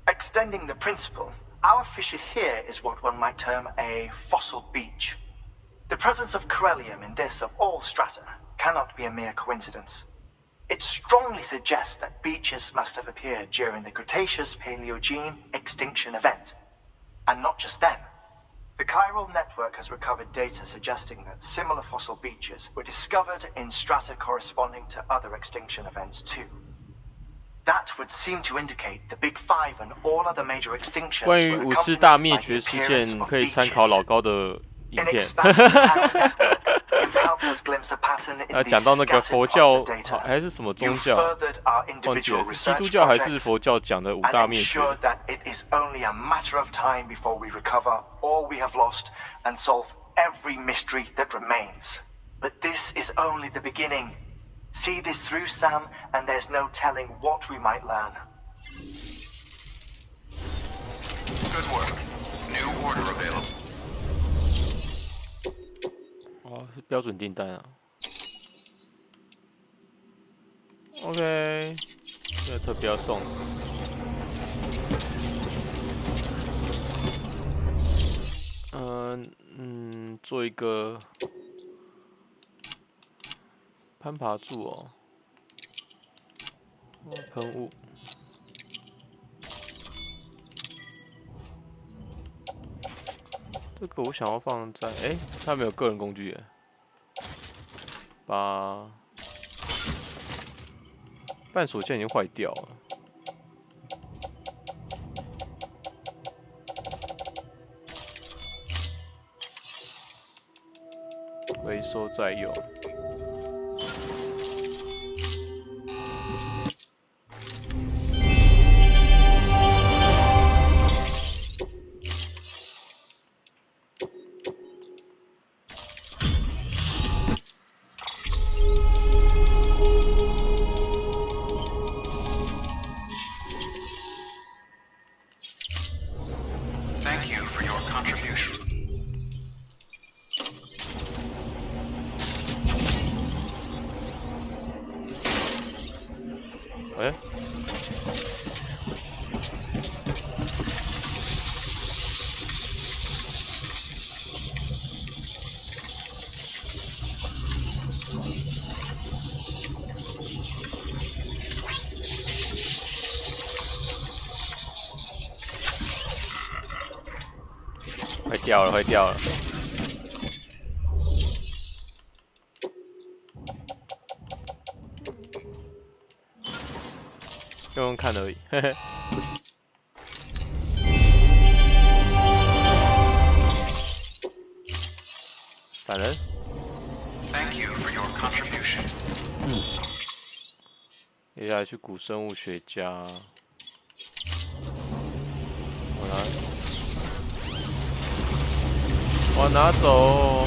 Extending the principle, our fissure here is what one might term a fossil beach. The presence of Chiralium in this of all strata cannot be a mere coincidence. It strongly suggests that beaches must have appeared during the Cretaceous-Paleogene extinction event. And not just then. The chiral network has recovered data suggesting that similar fossil beaches were discovered in strata corresponding to other extinction events too. That would seem to indicate the Big Five and all other major extinctions 关于 were 武士 accompanied 大 by 灭 the 绝事 appearance 件， of 可以参考 beaches. 老高的影 In 片。 expanding the chiral network, you've helped us glimpse a pattern in 讲 these 到那个 scattered 佛 parts 教 of data. 还是什么宗 You've 教， furthered our 忘记 individual 了是基 research 督教还是 projects 佛教讲的五 and 大灭绝。 ensured that it is only a matter of time before we recover all we have lost and solve every mystery that remains. But this is only the beginning. See this through, Sam, and there's no telling what we might learn. Good work. New order available. 哦，是标准订单啊。OK， 这个特别要送。做一个攀爬柱哦，喷雾。这个我想要放在，它没有个人工具耶。把半锁线已经坏掉了。回收再用。Thank you for your contribution. 坏掉了，坏掉了。用看而已，嘿嘿。闪人。Thank you for your contribution. 接下来去古生物学家。我拿走。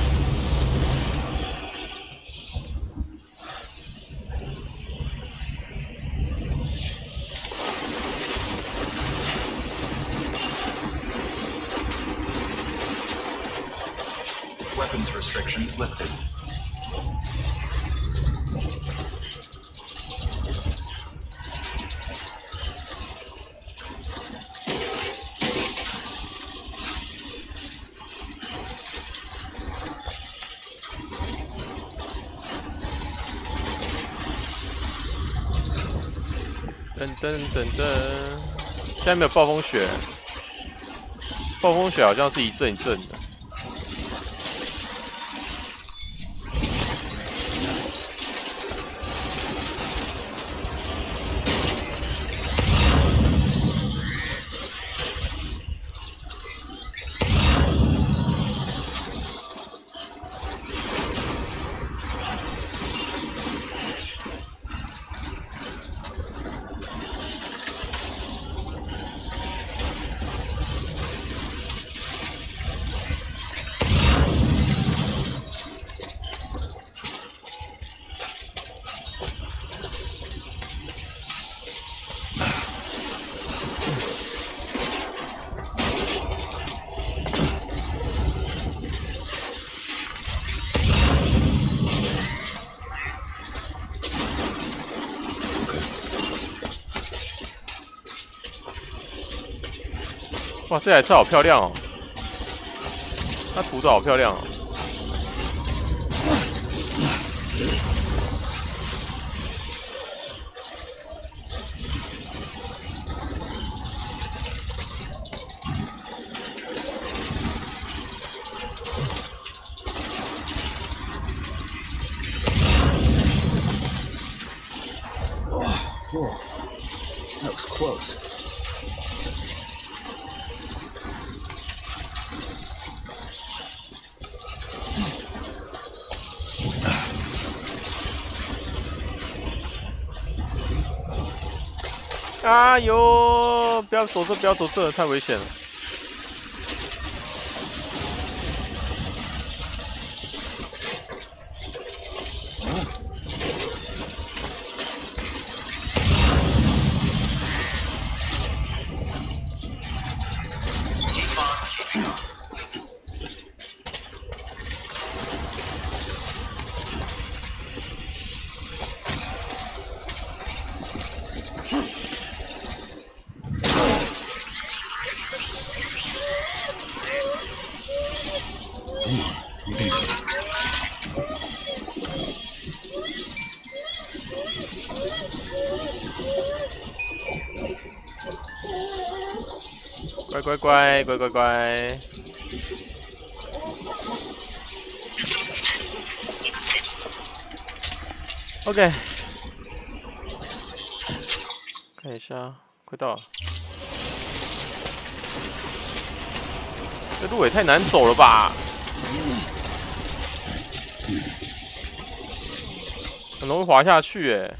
Weapons restrictions lifted.噔，现在没有暴风雪，暴风雪好像是一阵一阵的。哇，这台车好漂亮哦！它涂的好漂亮哦。Whoa. That was close.哎呦！不要走这，不要走这，太危险了。乖乖乖乖乖乖。OK， 看一下，快到了。这路也太难走了吧！很容易滑下去耶。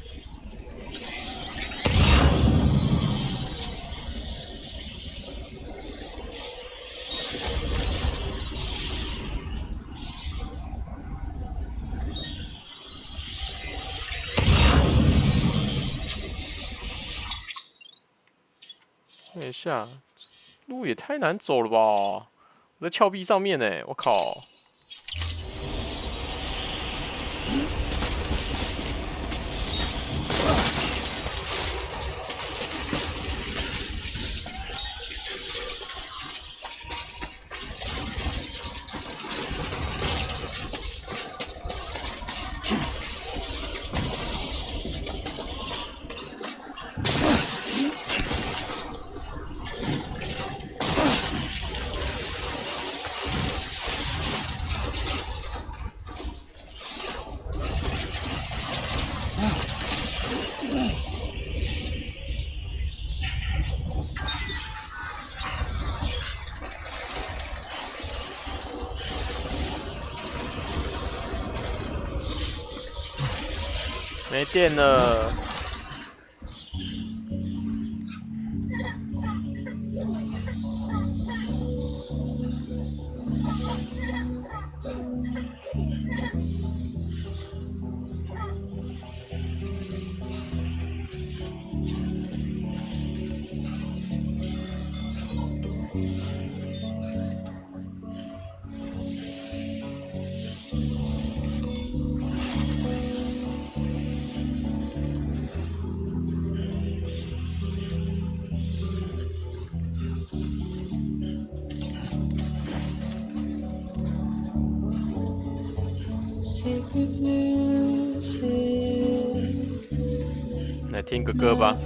看一下，路也太难走了吧！我在峭壁上面呢，我靠！没电了。来听个歌吧。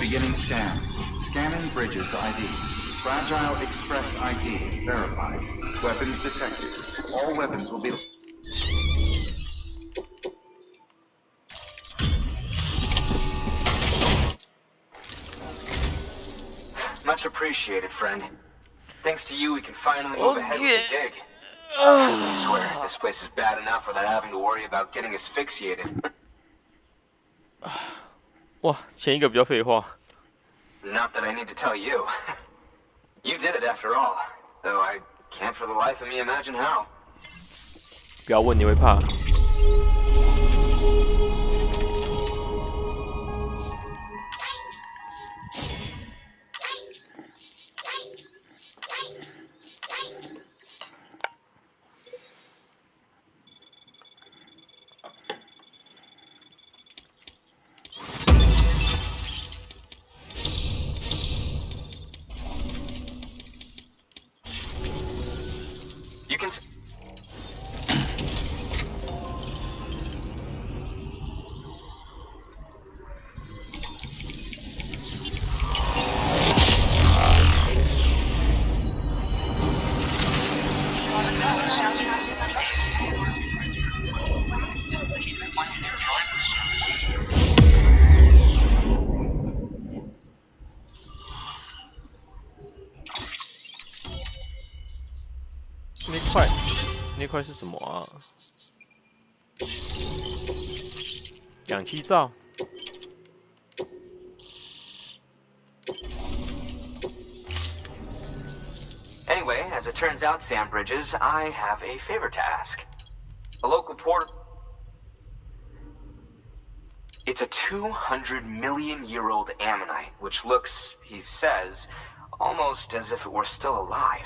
Beginning scan. Scanning bridges ID. Fragile Express ID verified. Weapons detected. All weapons will be... Much appreciated, friend. Thanks to you, we can finally move ahead with the dig. I swear, this place is bad enough without having to worry about getting asphyxiated. 哇，前一个比较废话。Not that I need to tell you. You did it after all. Though I can't for the life of me imagine how. 不要问，你会怕。那块是什么啊？氧气罩。Anyway, as it turns out, Sam Bridges, I have a favor to ask. A local porter. It's a 200-million-year-old ammonite, which looks, he says, almost as if it were still alive.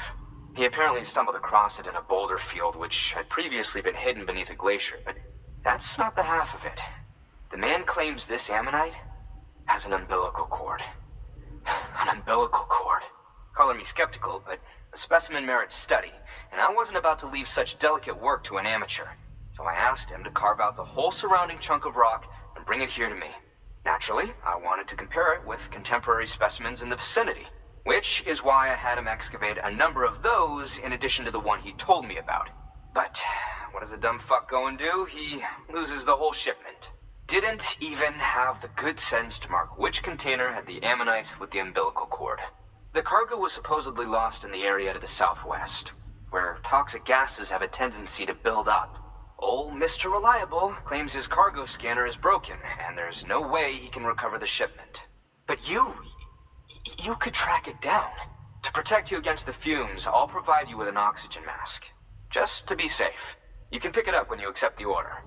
He apparently stumbled across it in a boulder field, which had previously been hidden beneath a glacier, but that's not the half of it. The man claims this ammonite has an umbilical cord. An umbilical cord. Color me skeptical, but the specimen merits study, and I wasn't about to leave such delicate work to an amateur. So I asked him to carve out the whole surrounding chunk of rock and bring it here to me. Naturally, I wanted to compare it with contemporary specimens in the vicinity, which is why I had him excavate a number of those in addition to the one he told me about. But what does a dumb fuck go and do? He loses the whole shipment. Didn't even have the good sense to mark which container had the ammonite with the umbilical cord. The cargo was supposedly lost in the area to the southwest, where toxic gases have a tendency to build up. Old Mr. Reliable claims his cargo scanner is broken, and there's no way he can recover the shipment. But you could track it down. To protect you against the fumes, I'll provide you with an oxygen mask. Just to be safe. You can pick it up when you accept the order.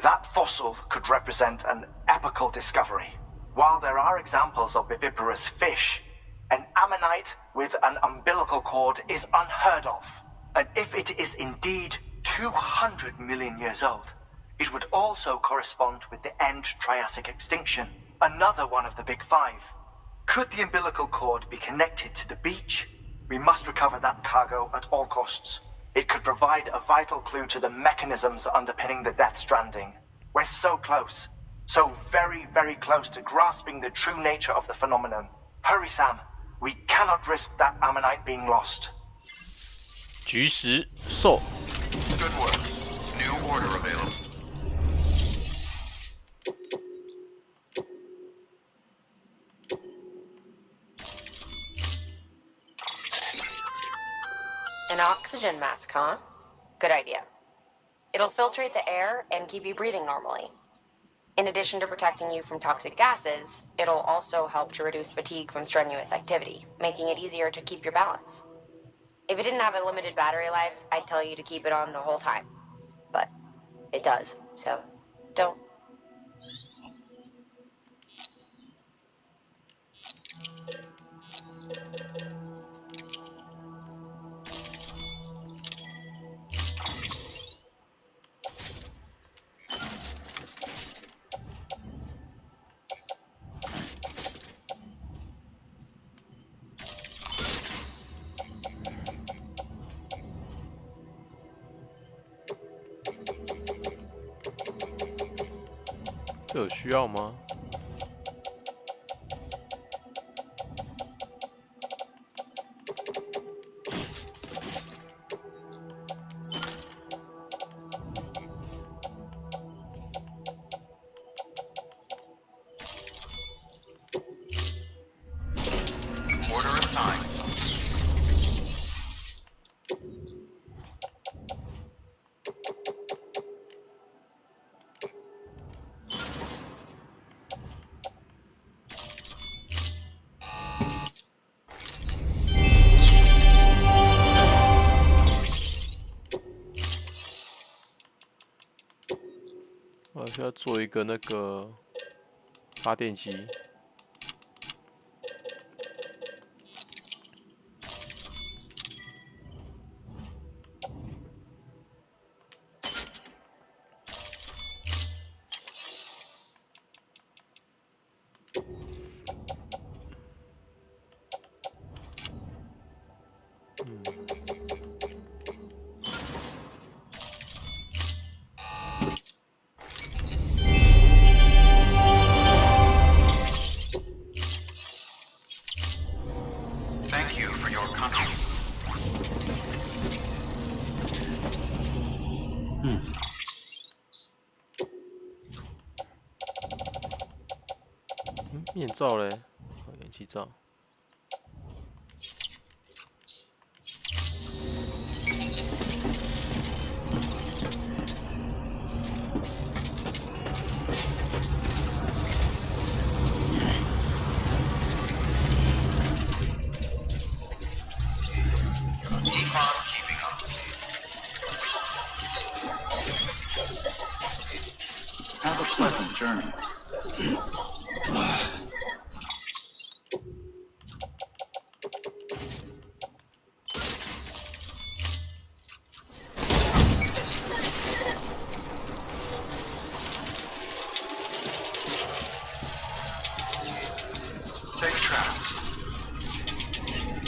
That fossil could represent an epochal discovery. While there are examples of viviparous fish, an ammonite with an umbilical cord is unheard of. And if it is indeed 200 million years old, it would also correspond with the end Triassic extinction, another one of the big five. Could the umbilical cord be connected to the beach? We must recover that cargo at all costs. It could provide a vital clue to the mechanisms underpinning the Death Stranding. We're so close. So very, very close to grasping the true nature of the phenomenon. Hurry, Sam. We cannot risk that ammonite being lost. 菊石兽。 Good work. New order available. An oxygen mask, huh? Good idea. It'll filtrate the air and keep you breathing normally. In addition to protecting you from toxic gases, it'll also help to reduce fatigue from strenuous activity, making it easier to keep your balance. If it didn't have a limited battery life, I'd tell you to keep it on the whole time. But it does, so don't.这有需要吗？我需要做一个那个发电机。Thank you for your contribution. 面罩嘞，氧气罩。Have a pleasant journey. Safe travels.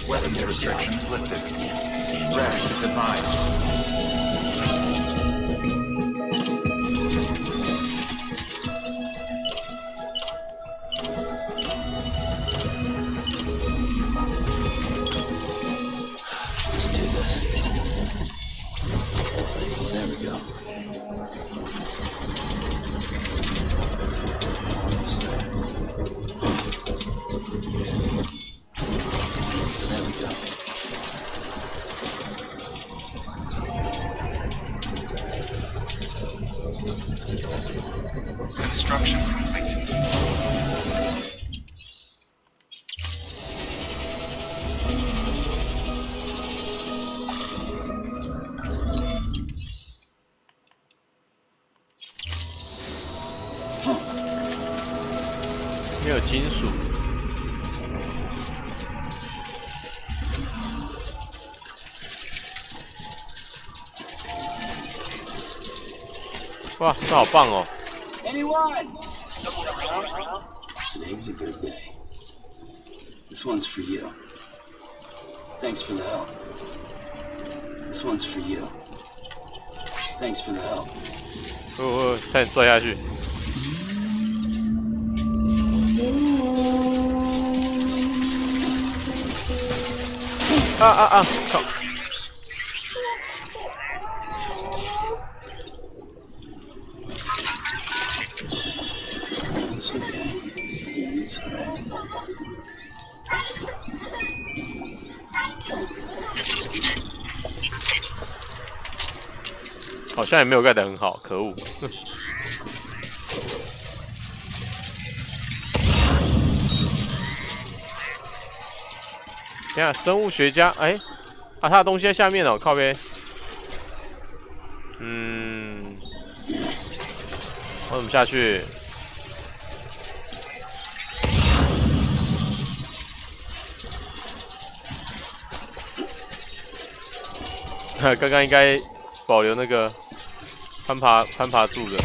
Weapons restrictions lifted. Rest is advised. There we go. There we go. Construction complete. Huh. 没有金属。哇，这好棒哦！ Today's a good day. This one's for you. Thanks for the help. This one's for you. Thanks for the help. 差点摔下去。靠！好像也没有盖得很好，可恶！等下，生物学家，他的东西在下面哦，靠边。我怎么下去？刚刚应该保留那个攀爬柱的。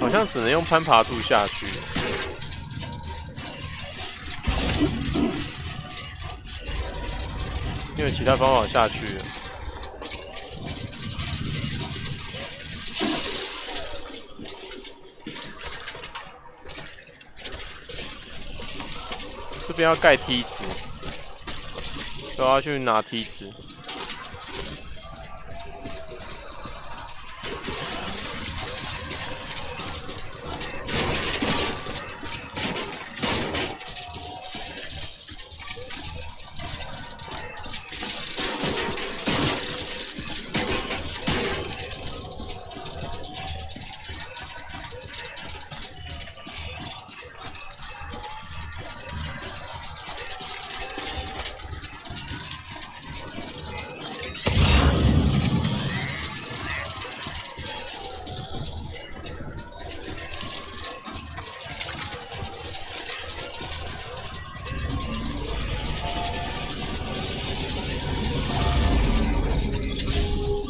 好像只能用攀爬柱下去，因为其他方法下去了。这边要盖梯子，都要去拿梯子。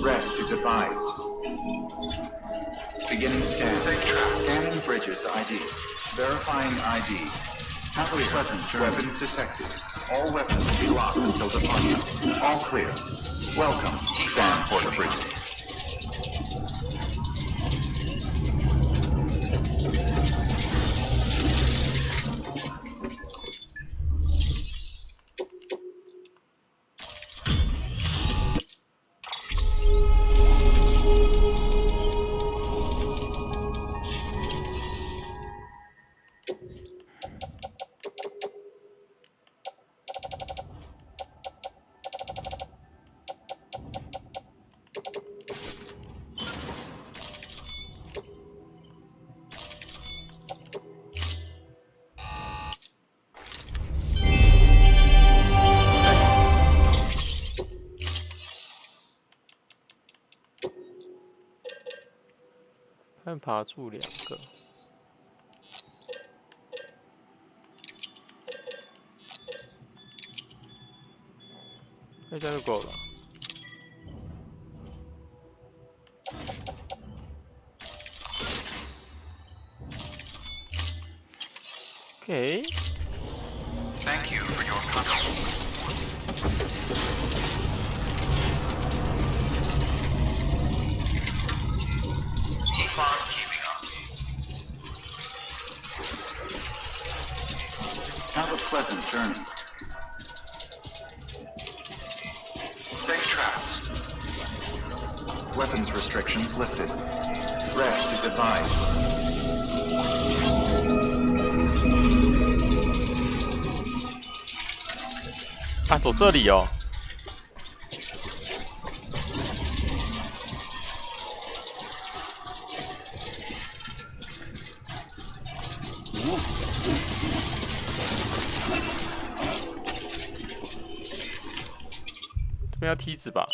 Rest is advised. Beginning scan. Scanning bridges ID. Verifying ID. Have a pleasant journey. Weapons detected. All weapons will be locked until departure. All clear. Welcome, San Porter Bridges. 攀爬柱2个，这样就够了。OK。Thank you for your contribution. Keep on keeping up. Have a pleasant journey. Safe travels. Weapons restrictions lifted. Rest is advised. 啊，走这里哦。这边要梯子吧？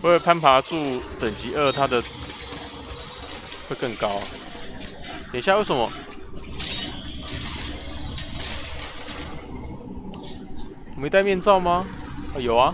因为攀爬柱等级2，它的会更高。等一下，为什么？我没戴面罩吗？啊，有啊。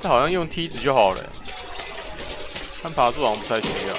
这好像用梯子就好了，看爬柱好像不太需要。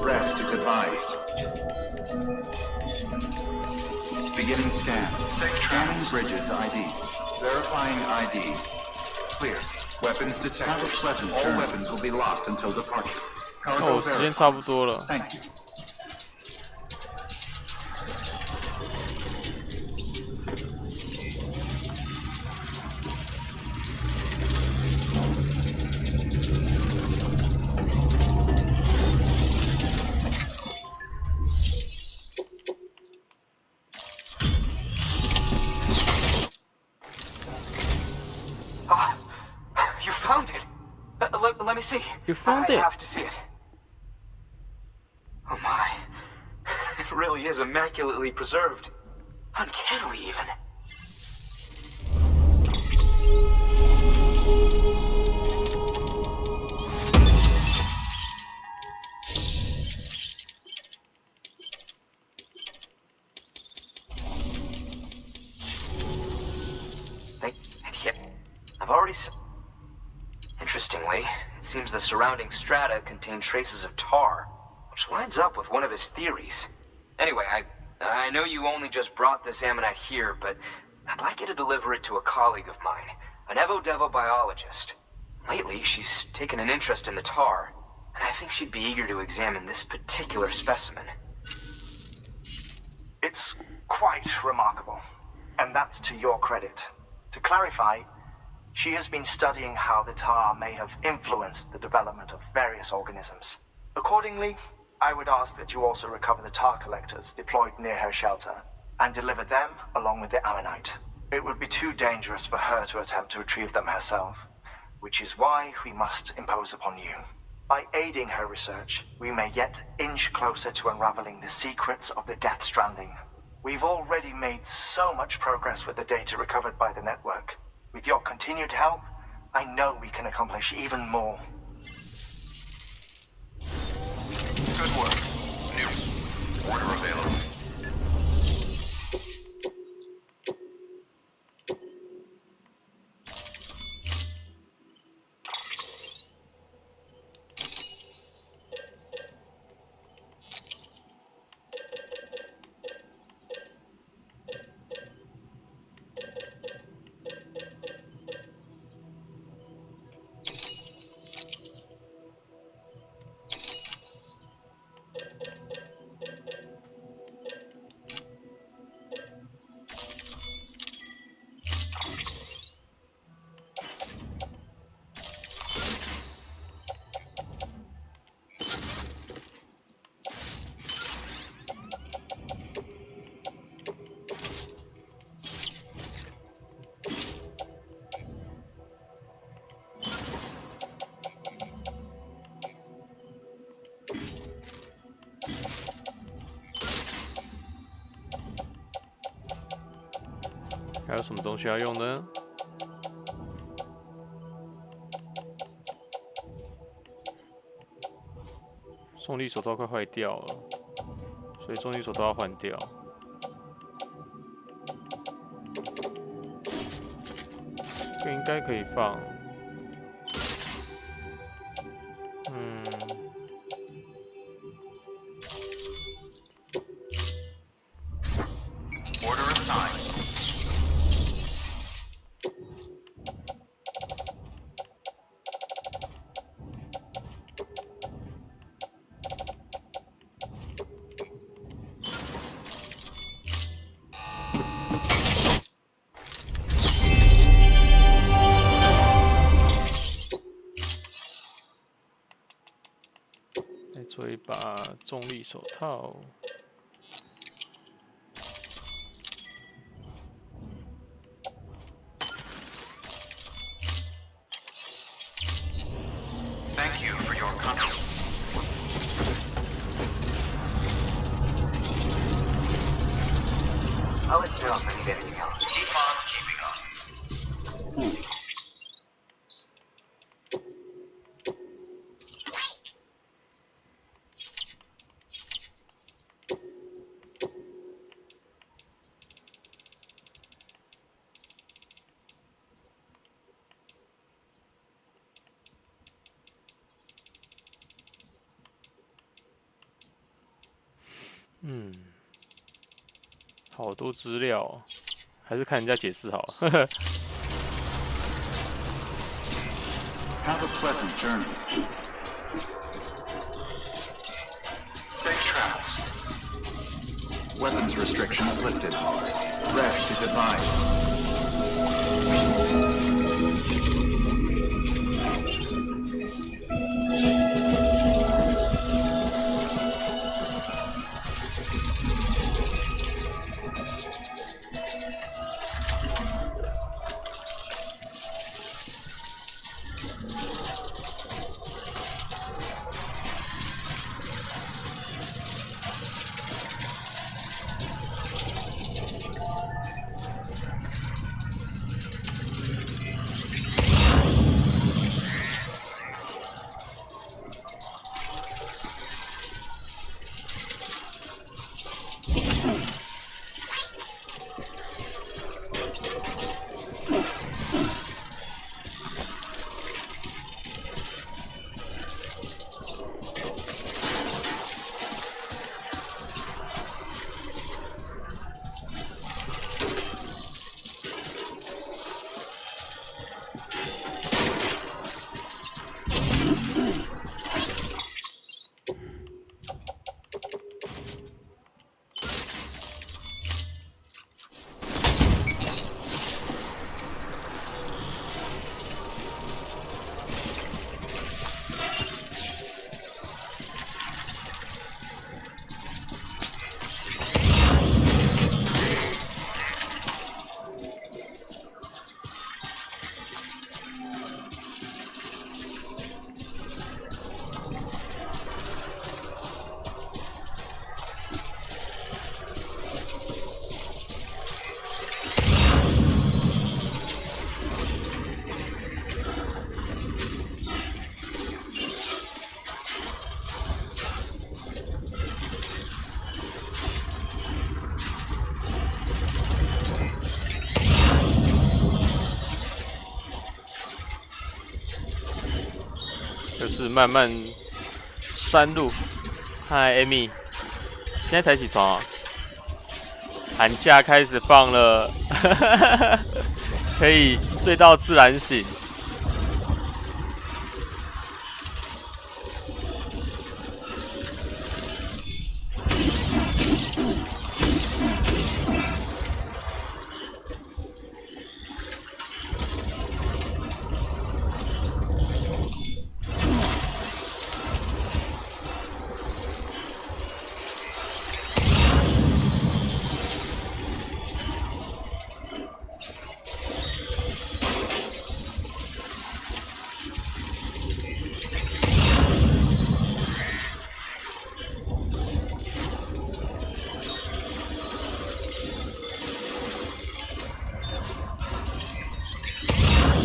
Rest is advised. Beginning scan. Scanning bridges ID. Verifying ID. Clear. Weapons detected. Have a pleasant journey. All weapons will be locked until departure. 哦，时间差不多了。Thank you. You found it. Let me see. You found it. I have to see it. Oh my. It really is immaculately preserved. Uncannily, even. I've already Interestingly, it seems the surrounding strata contain traces of tar, which lines up with one of his theories. Anyway, I know you only just brought this ammonite here, but I'd like you to deliver it to a colleague of mine, an Evo-Devo biologist. Lately, she's taken an interest in the tar, and I think she'd be eager to examine this particular specimen. It's quite remarkable, and that's to your credit. To clarify, she has been studying how the tar may have influenced the development of various organisms. Accordingly, I would ask that you also recover the tar collectors deployed near her shelter and deliver them along with the ammonite. It would be too dangerous for her to attempt to retrieve them herself, which is why we must impose upon you. By aiding her research, we may yet inch closer to unraveling the secrets of the Death Stranding. We've already made so much progress with the data recovered by the network. With your continued help, I know we can accomplish even more. Good work. New order available.还有什么东西要用呢？重力手套快坏掉了，所以重力手套要换掉。这应该可以放。Order assigned. 再做一把重力手套。 Thank you for your contribution. I'll let you know if I need anything else. Keep on keeping on. Hmm. 好多资料、哦，还是看人家解释好了。Have a pleasant journey. Safe travels. Weapons restrictions lifted. Rest is advised.就是慢慢山路。嗨，Amy， 现在才起床啊？寒假开始放了，可以睡到自然醒。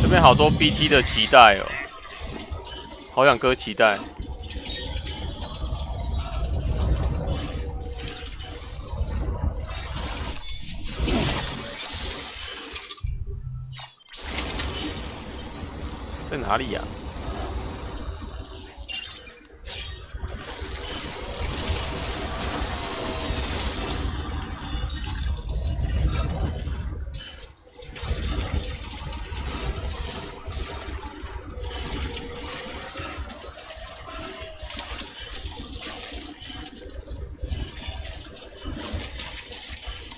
这边好多 BT 的脐带哦，好想割脐带。在哪里呀？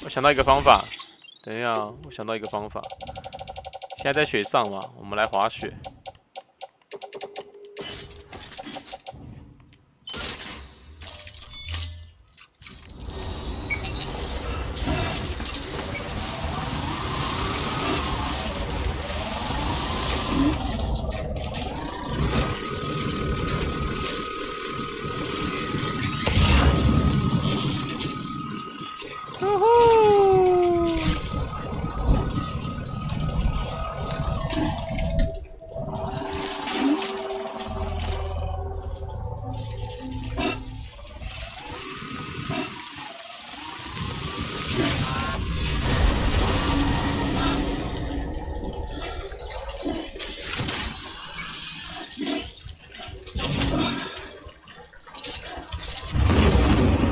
我想到一个方法，等一下，我想到一个方法。现在在雪上嘛，我们来滑雪。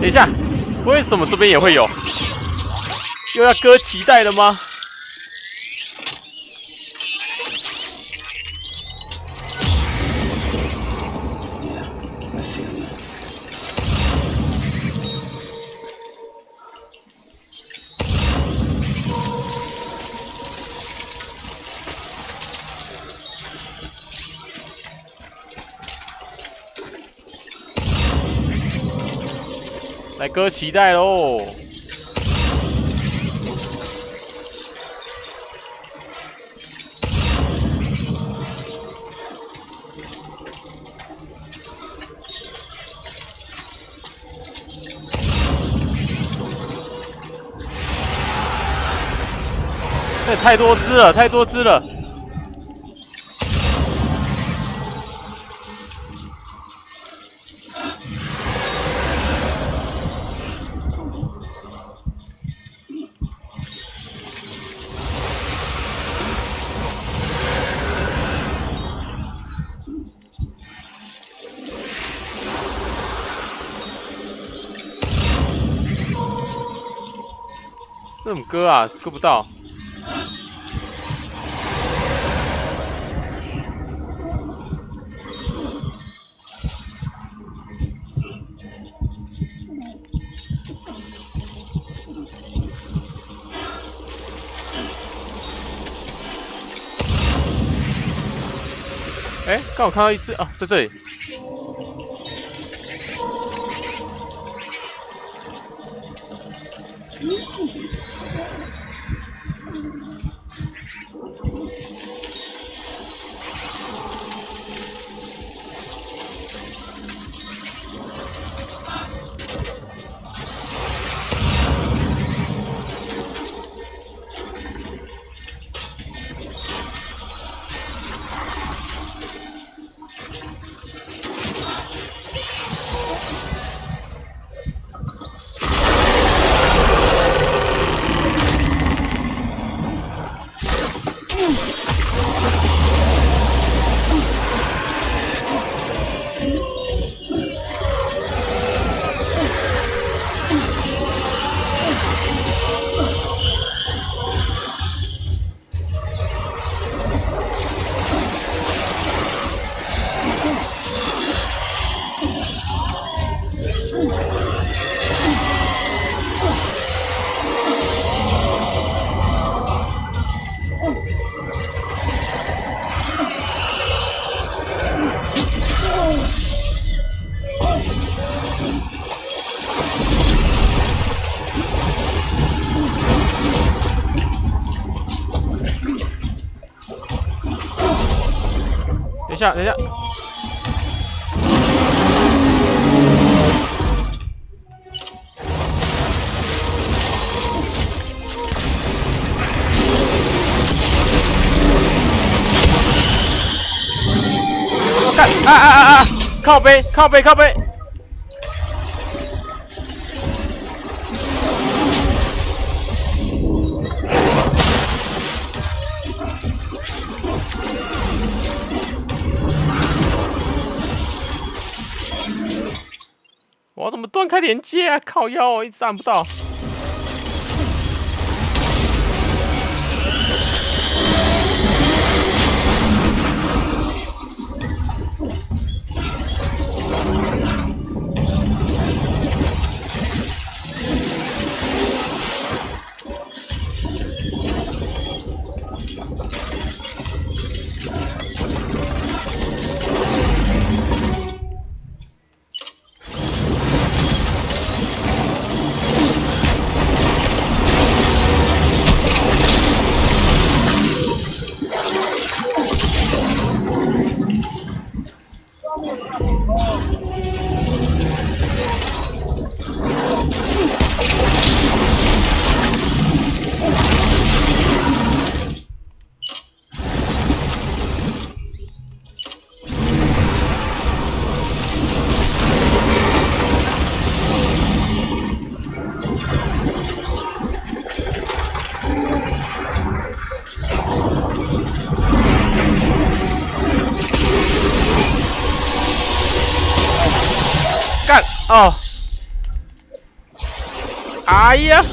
等一下，为什么这边也会有？又要割脐带了吗？来割脐带喽！这太多只了，太多只了！这怎么割啊？割不到。哎，刚好看到一只啊，在这里。等一下，等一下。我干！啊！靠背，靠背，靠背！我要怎么断开连接啊？靠腰哦，一直按不到。干哦！哎呀！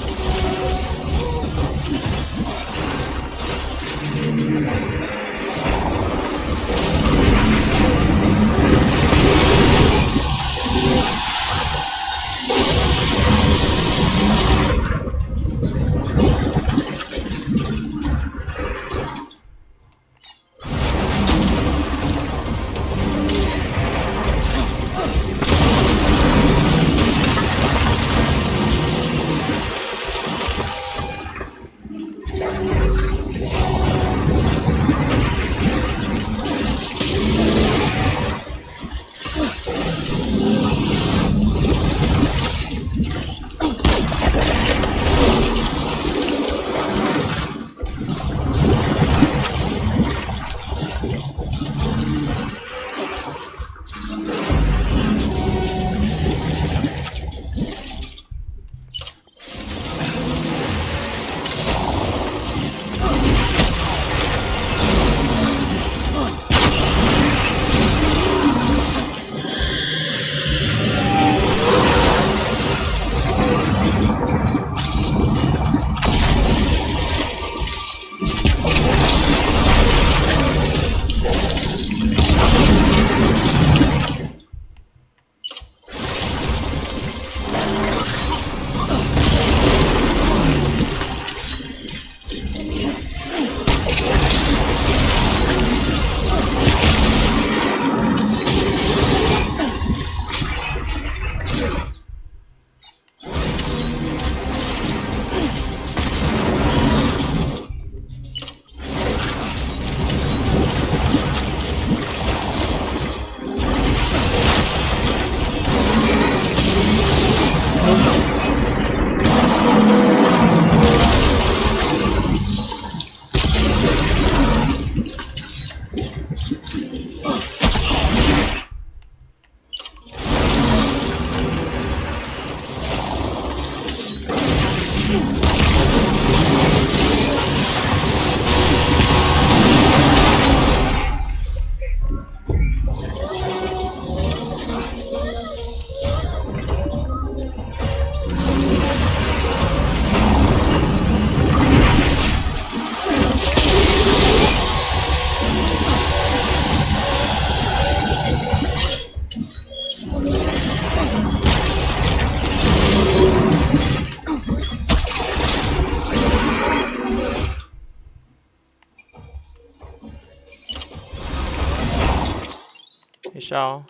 等一下哦，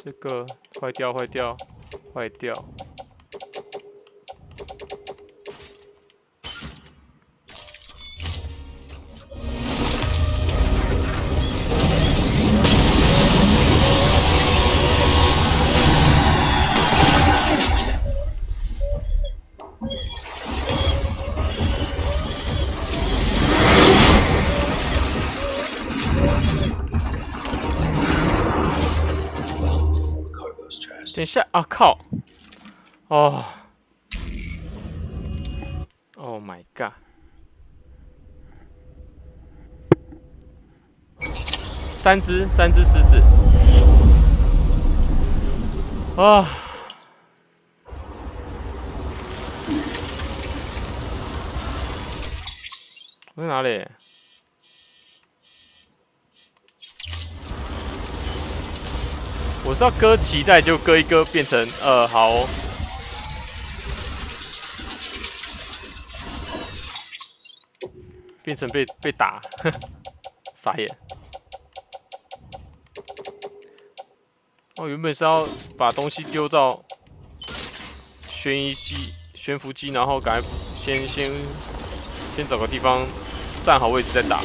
这个坏掉。等一下啊！靠！哦 ，Oh my god！ 三只狮子啊！我在哪里？我是要割脐带，就割一割变成好哦。变成被打，傻眼。我原本是要把东西丢到悬浮机，然后赶快先找个地方站好位置再打。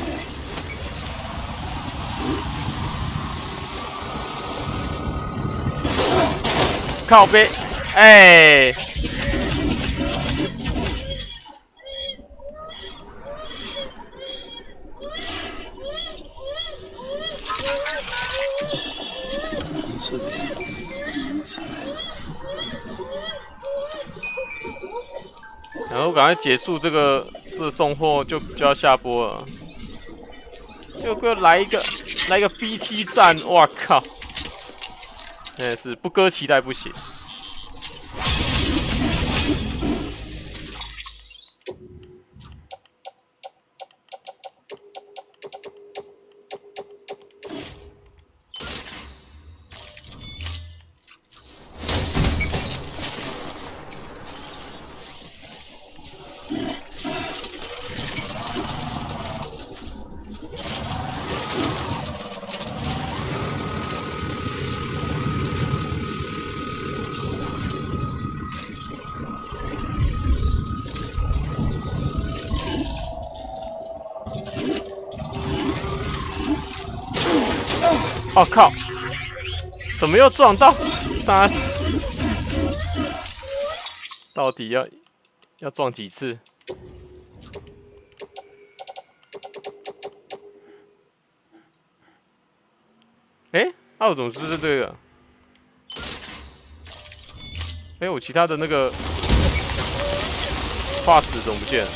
靠背，哎、然后赶快结束这个送货就要下播了，就给我来一个 BT 战，哇靠！真的是不割脐带不行。哦靠！怎么又撞到？杀！到底要撞几次？哎，我怎么是这个？哎，我其他的那个化石怎么不见了？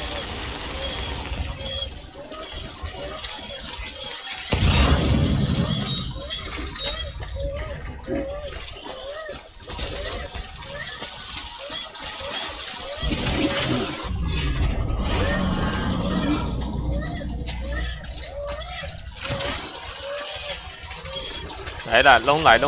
来啦，拢来！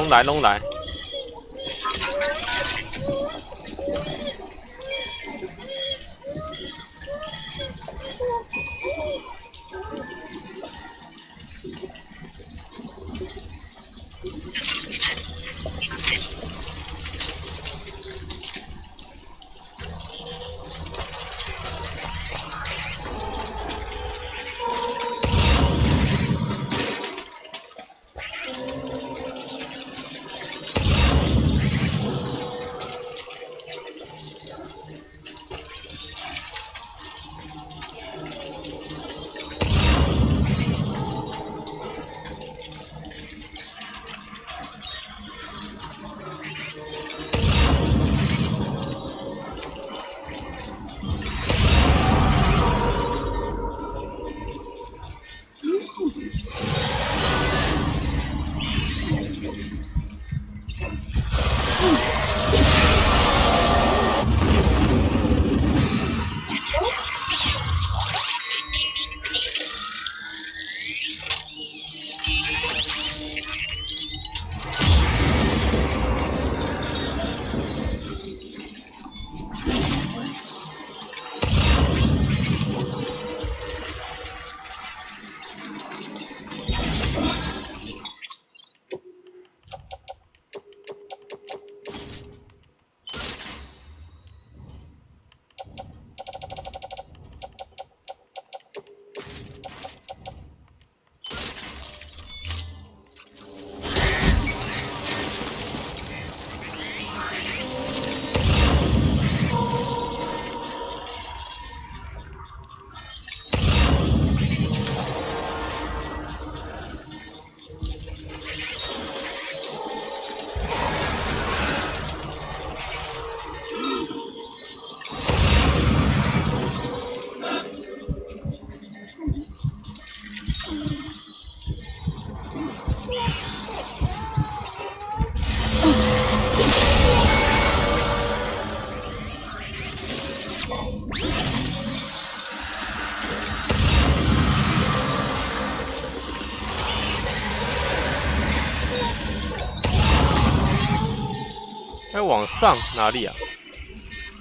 往上哪里啊？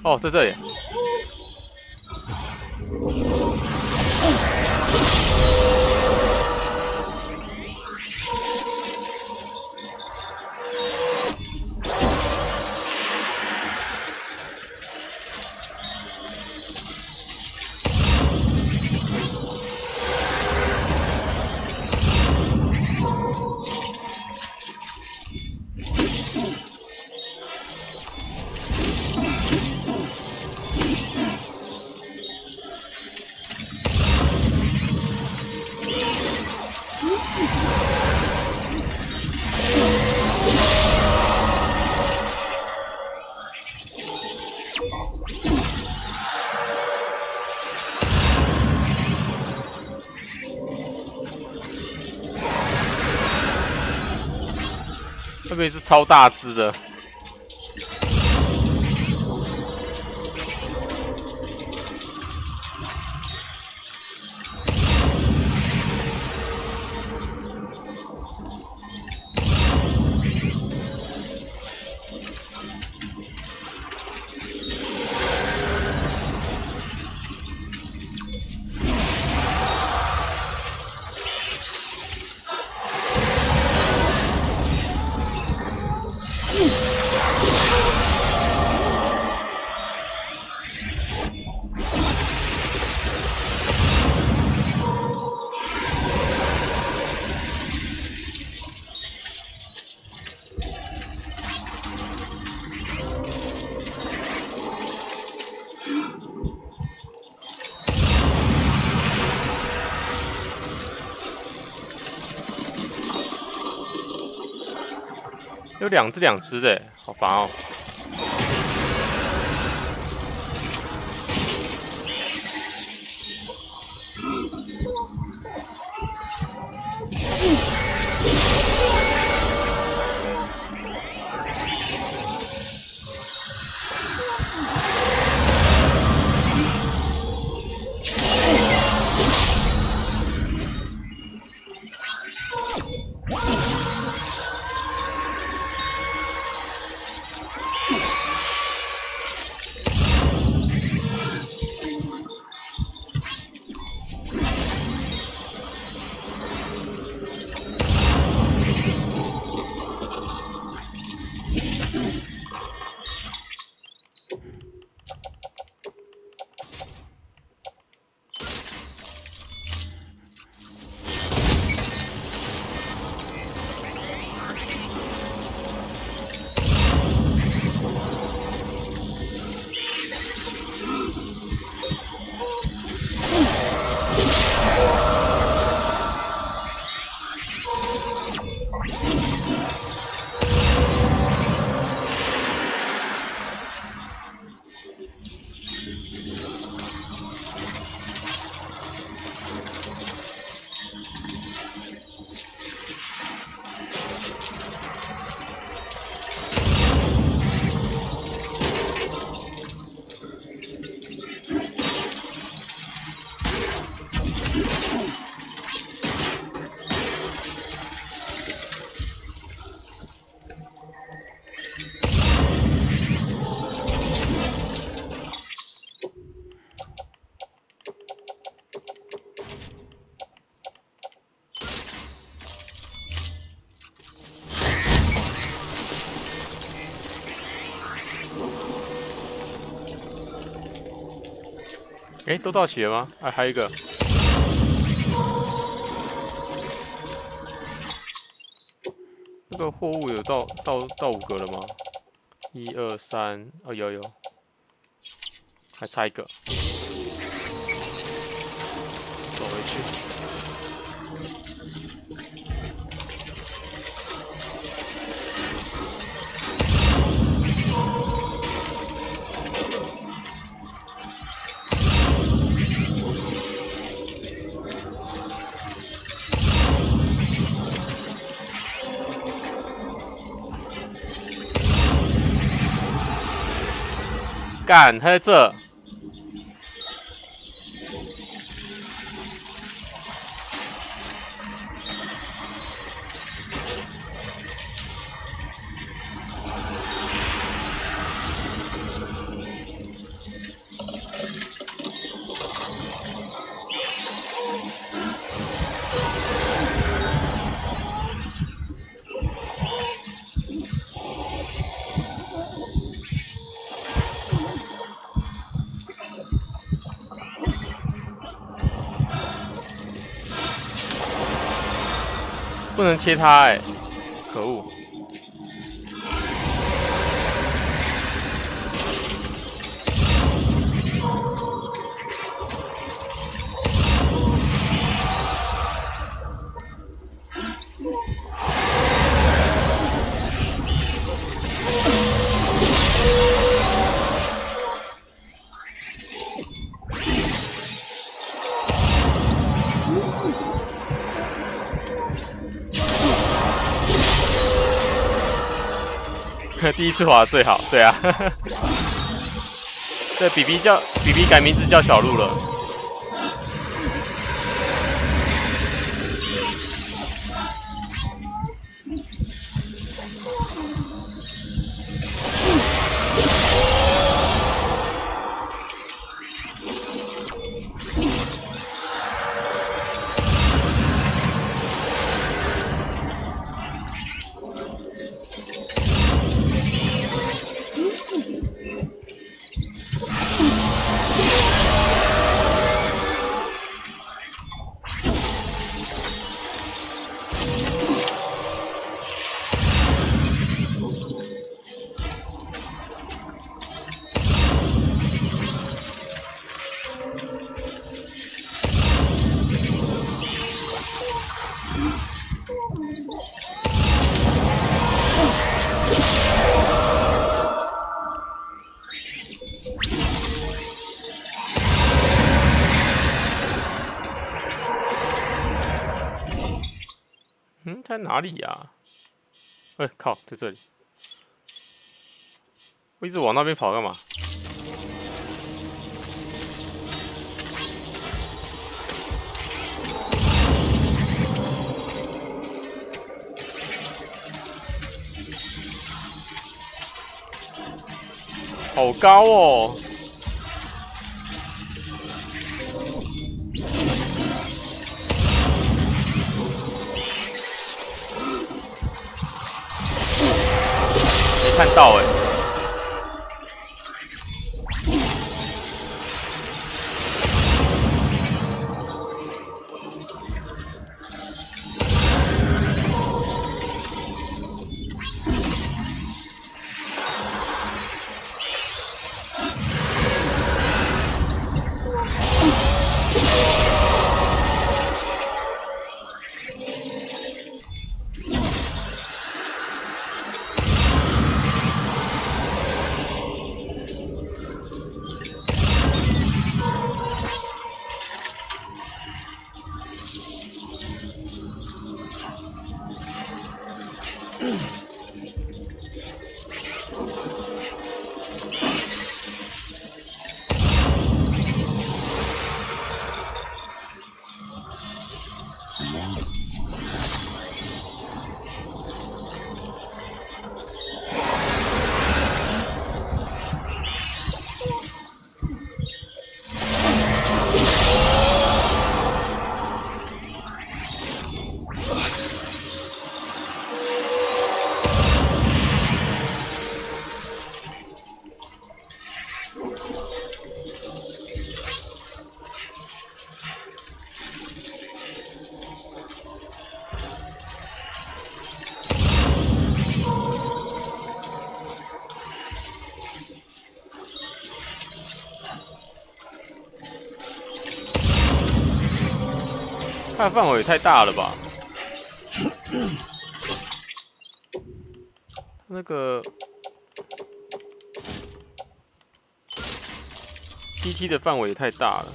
哦，在这里。那边是超大只的。有两只的，好烦哦。哎，都到齐了吗？哎，还有一个。这个货物有到5个了吗？1、2、3，哦，有，还差一个，走回去。干，他在这。不能切它哎，可恶！第一次滑最好，对啊，对，比比改名字叫小鹿了。在哪里呀？哎，靠，在这里！我一直往那边跑干嘛？好高哦！没看到哎。它的范围也太大了吧？那个 PT 的范围也太大了。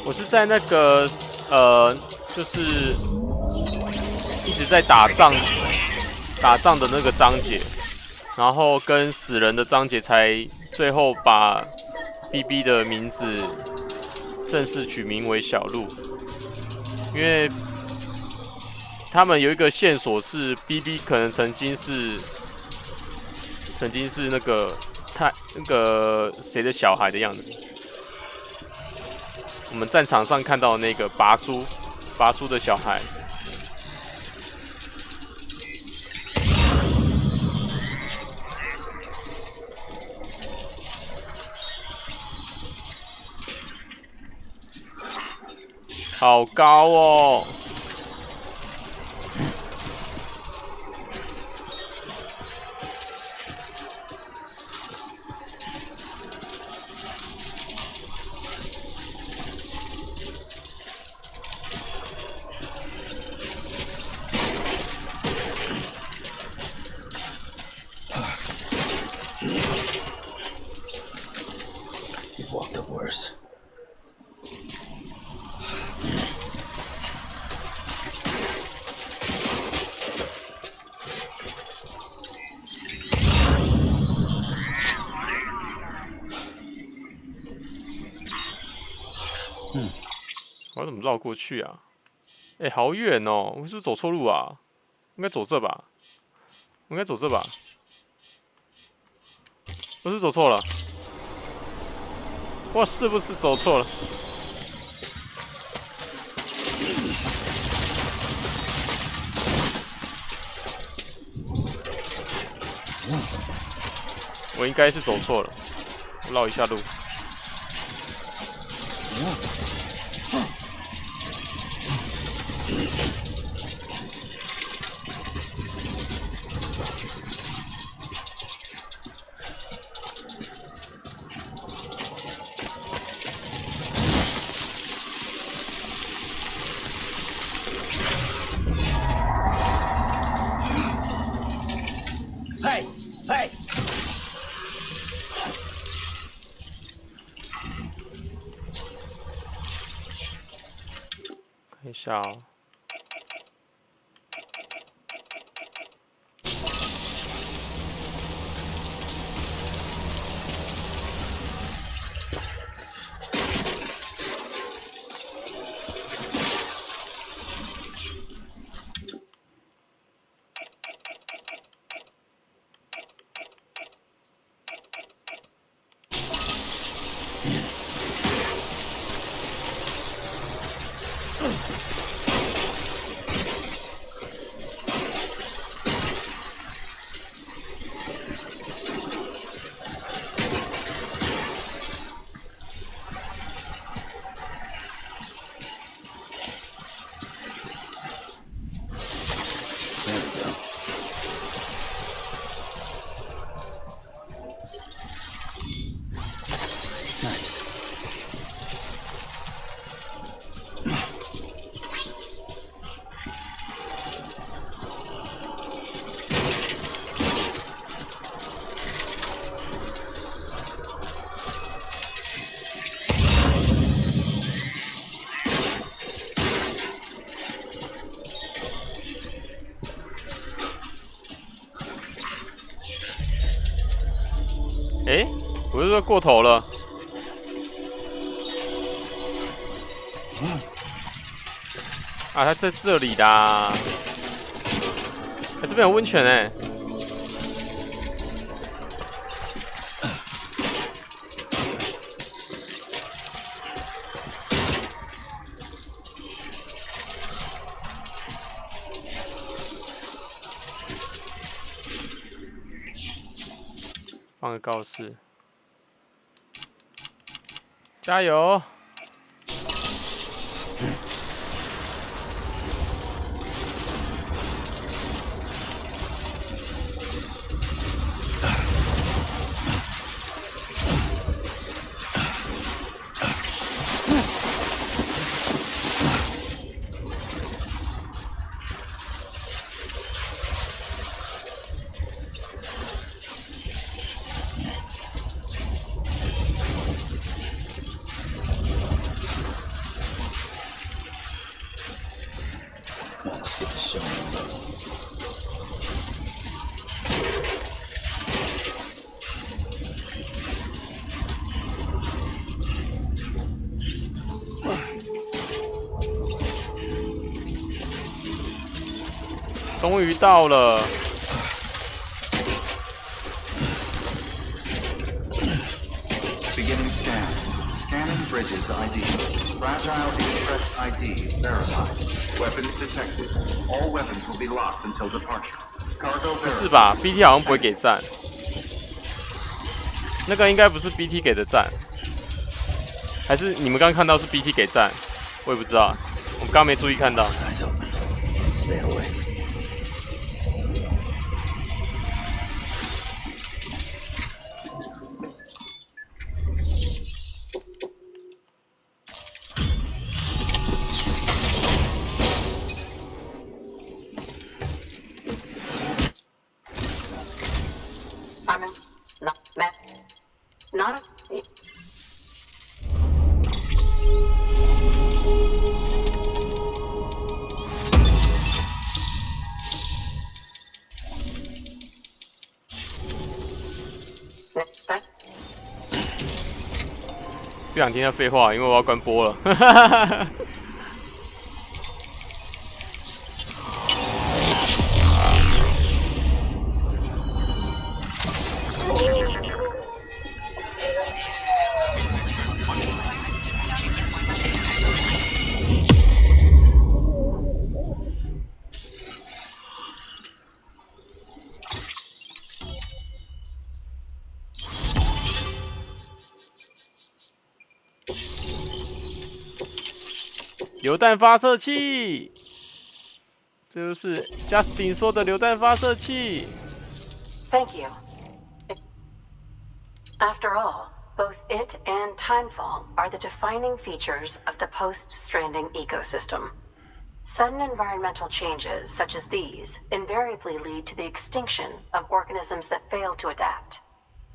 我是在那个就是一直在打仗的那个章节，然后跟死人的章节才最后把 BB 的名字正式取名为小鹿，因为他们有一个线索是 BB 可能曾经是那个谁的小孩的样子。我们战场上看到的那个拔叔的小孩。好高哦！我要怎么绕过去啊？哎，好远哦！我是不是走错路啊？应该走这吧？我应该走这吧？我是不是走错了？我是不是走错了？我应该是走错了，我绕一下路。Hey! 下哦。诶，我是说过头了。啊，它在这里啦！哎，这边有温泉哎。放个告示，加油！终于到了。Beginning scan. Scanning bridges ID. Fragile Express ID verified. Weapons detected. All weapons will be locked until departure. Cargo 不是吧 ？BT 好像不会给赞，那个应该不是 BT 给的赞，还是你们刚刚看到是 BT 给赞？我也不知道，我们刚刚没注意看到。Stay away. 不想听他废话，因为我要关播了。榴弹发射器，这就是 Justin 说的榴弹发射器。Thank you. After all, both it and timefall are the defining features of the post-stranding ecosystem. Sudden environmental changes such as these invariably lead to the extinction of organisms that fail to adapt.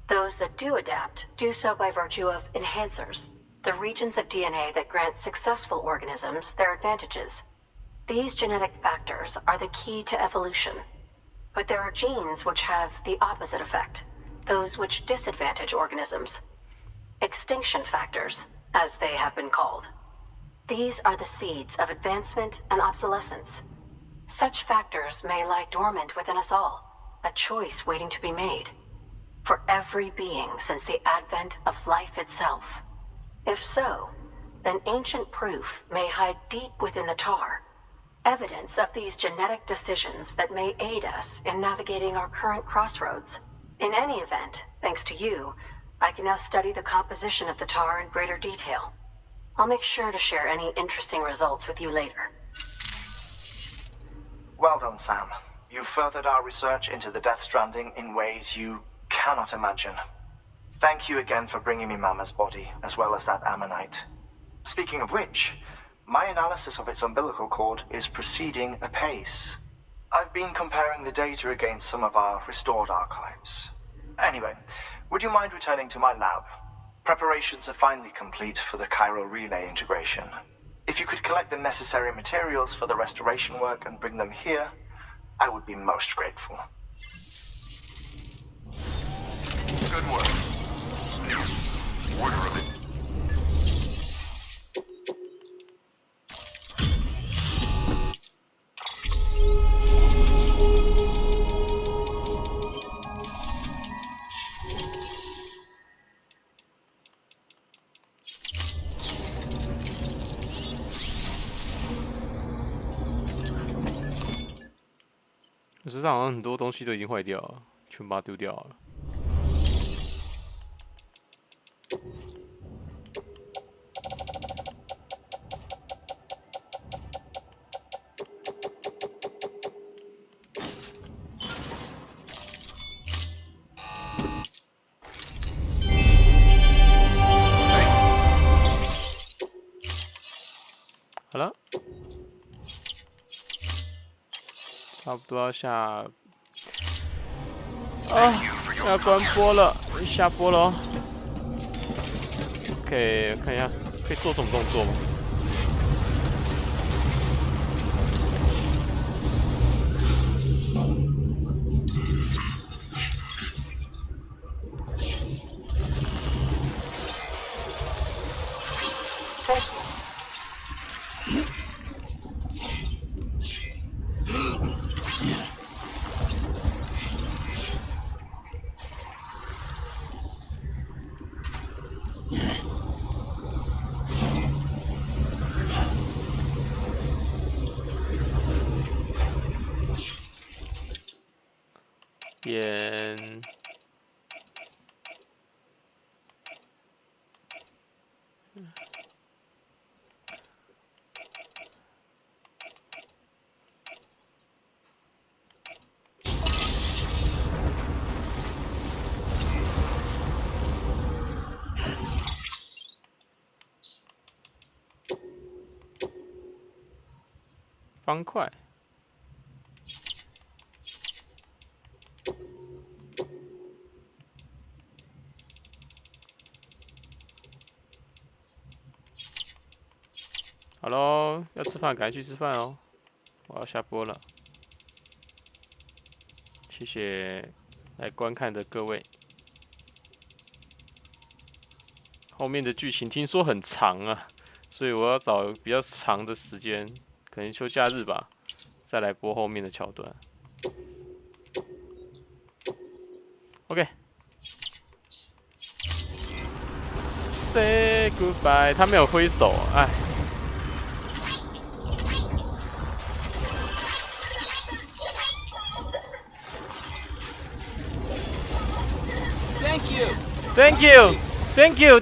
Those that do adapt do so by virtue of enhancers, the regions of DNA that grant successful organisms their advantages. These genetic factors are the key to evolution. But there are genes which have the opposite effect, those which disadvantage organisms. Extinction factors, as they have been called. These are the seeds of advancement and obsolescence. Such factors may lie dormant within us all, a choice waiting to be made. For every being since the advent of life itself. If so, then ancient proof may hide deep within the tar, evidence of these genetic decisions that may aid us in navigating our current crossroads. In any event, thanks to you, I can now study the composition of the tar in greater detail. I'll make sure to share any interesting results with you later. Well done, Sam. You furthered our research into the Death Stranding in ways you cannot imagine. Thank you again for bringing me Mama's body, as well as that ammonite. Speaking of which, my analysis of its umbilical cord is proceeding apace. I've been comparing the data against some of our restored archives. Anyway, would you mind returning to my lab? Preparations are finally complete for the chiral relay integration. If you could collect the necessary materials for the restoration work and bring them here, I would be most grateful. Good work. Order of it.我身上好像很多东西都已经坏掉了，全把它丢掉了。好了。差不多要下关播了，下播了哦。OK， 看一下，可以做这种动作吗？边方块。好喽，要吃饭，赶紧去吃饭哦！我要下播了，谢谢来观看的各位。后面的剧情听说很长啊，所以我要找比较长的时间，可能休假日吧，再来播后面的桥段。OK。Say goodbye， 他没有挥手，哎。Thank you.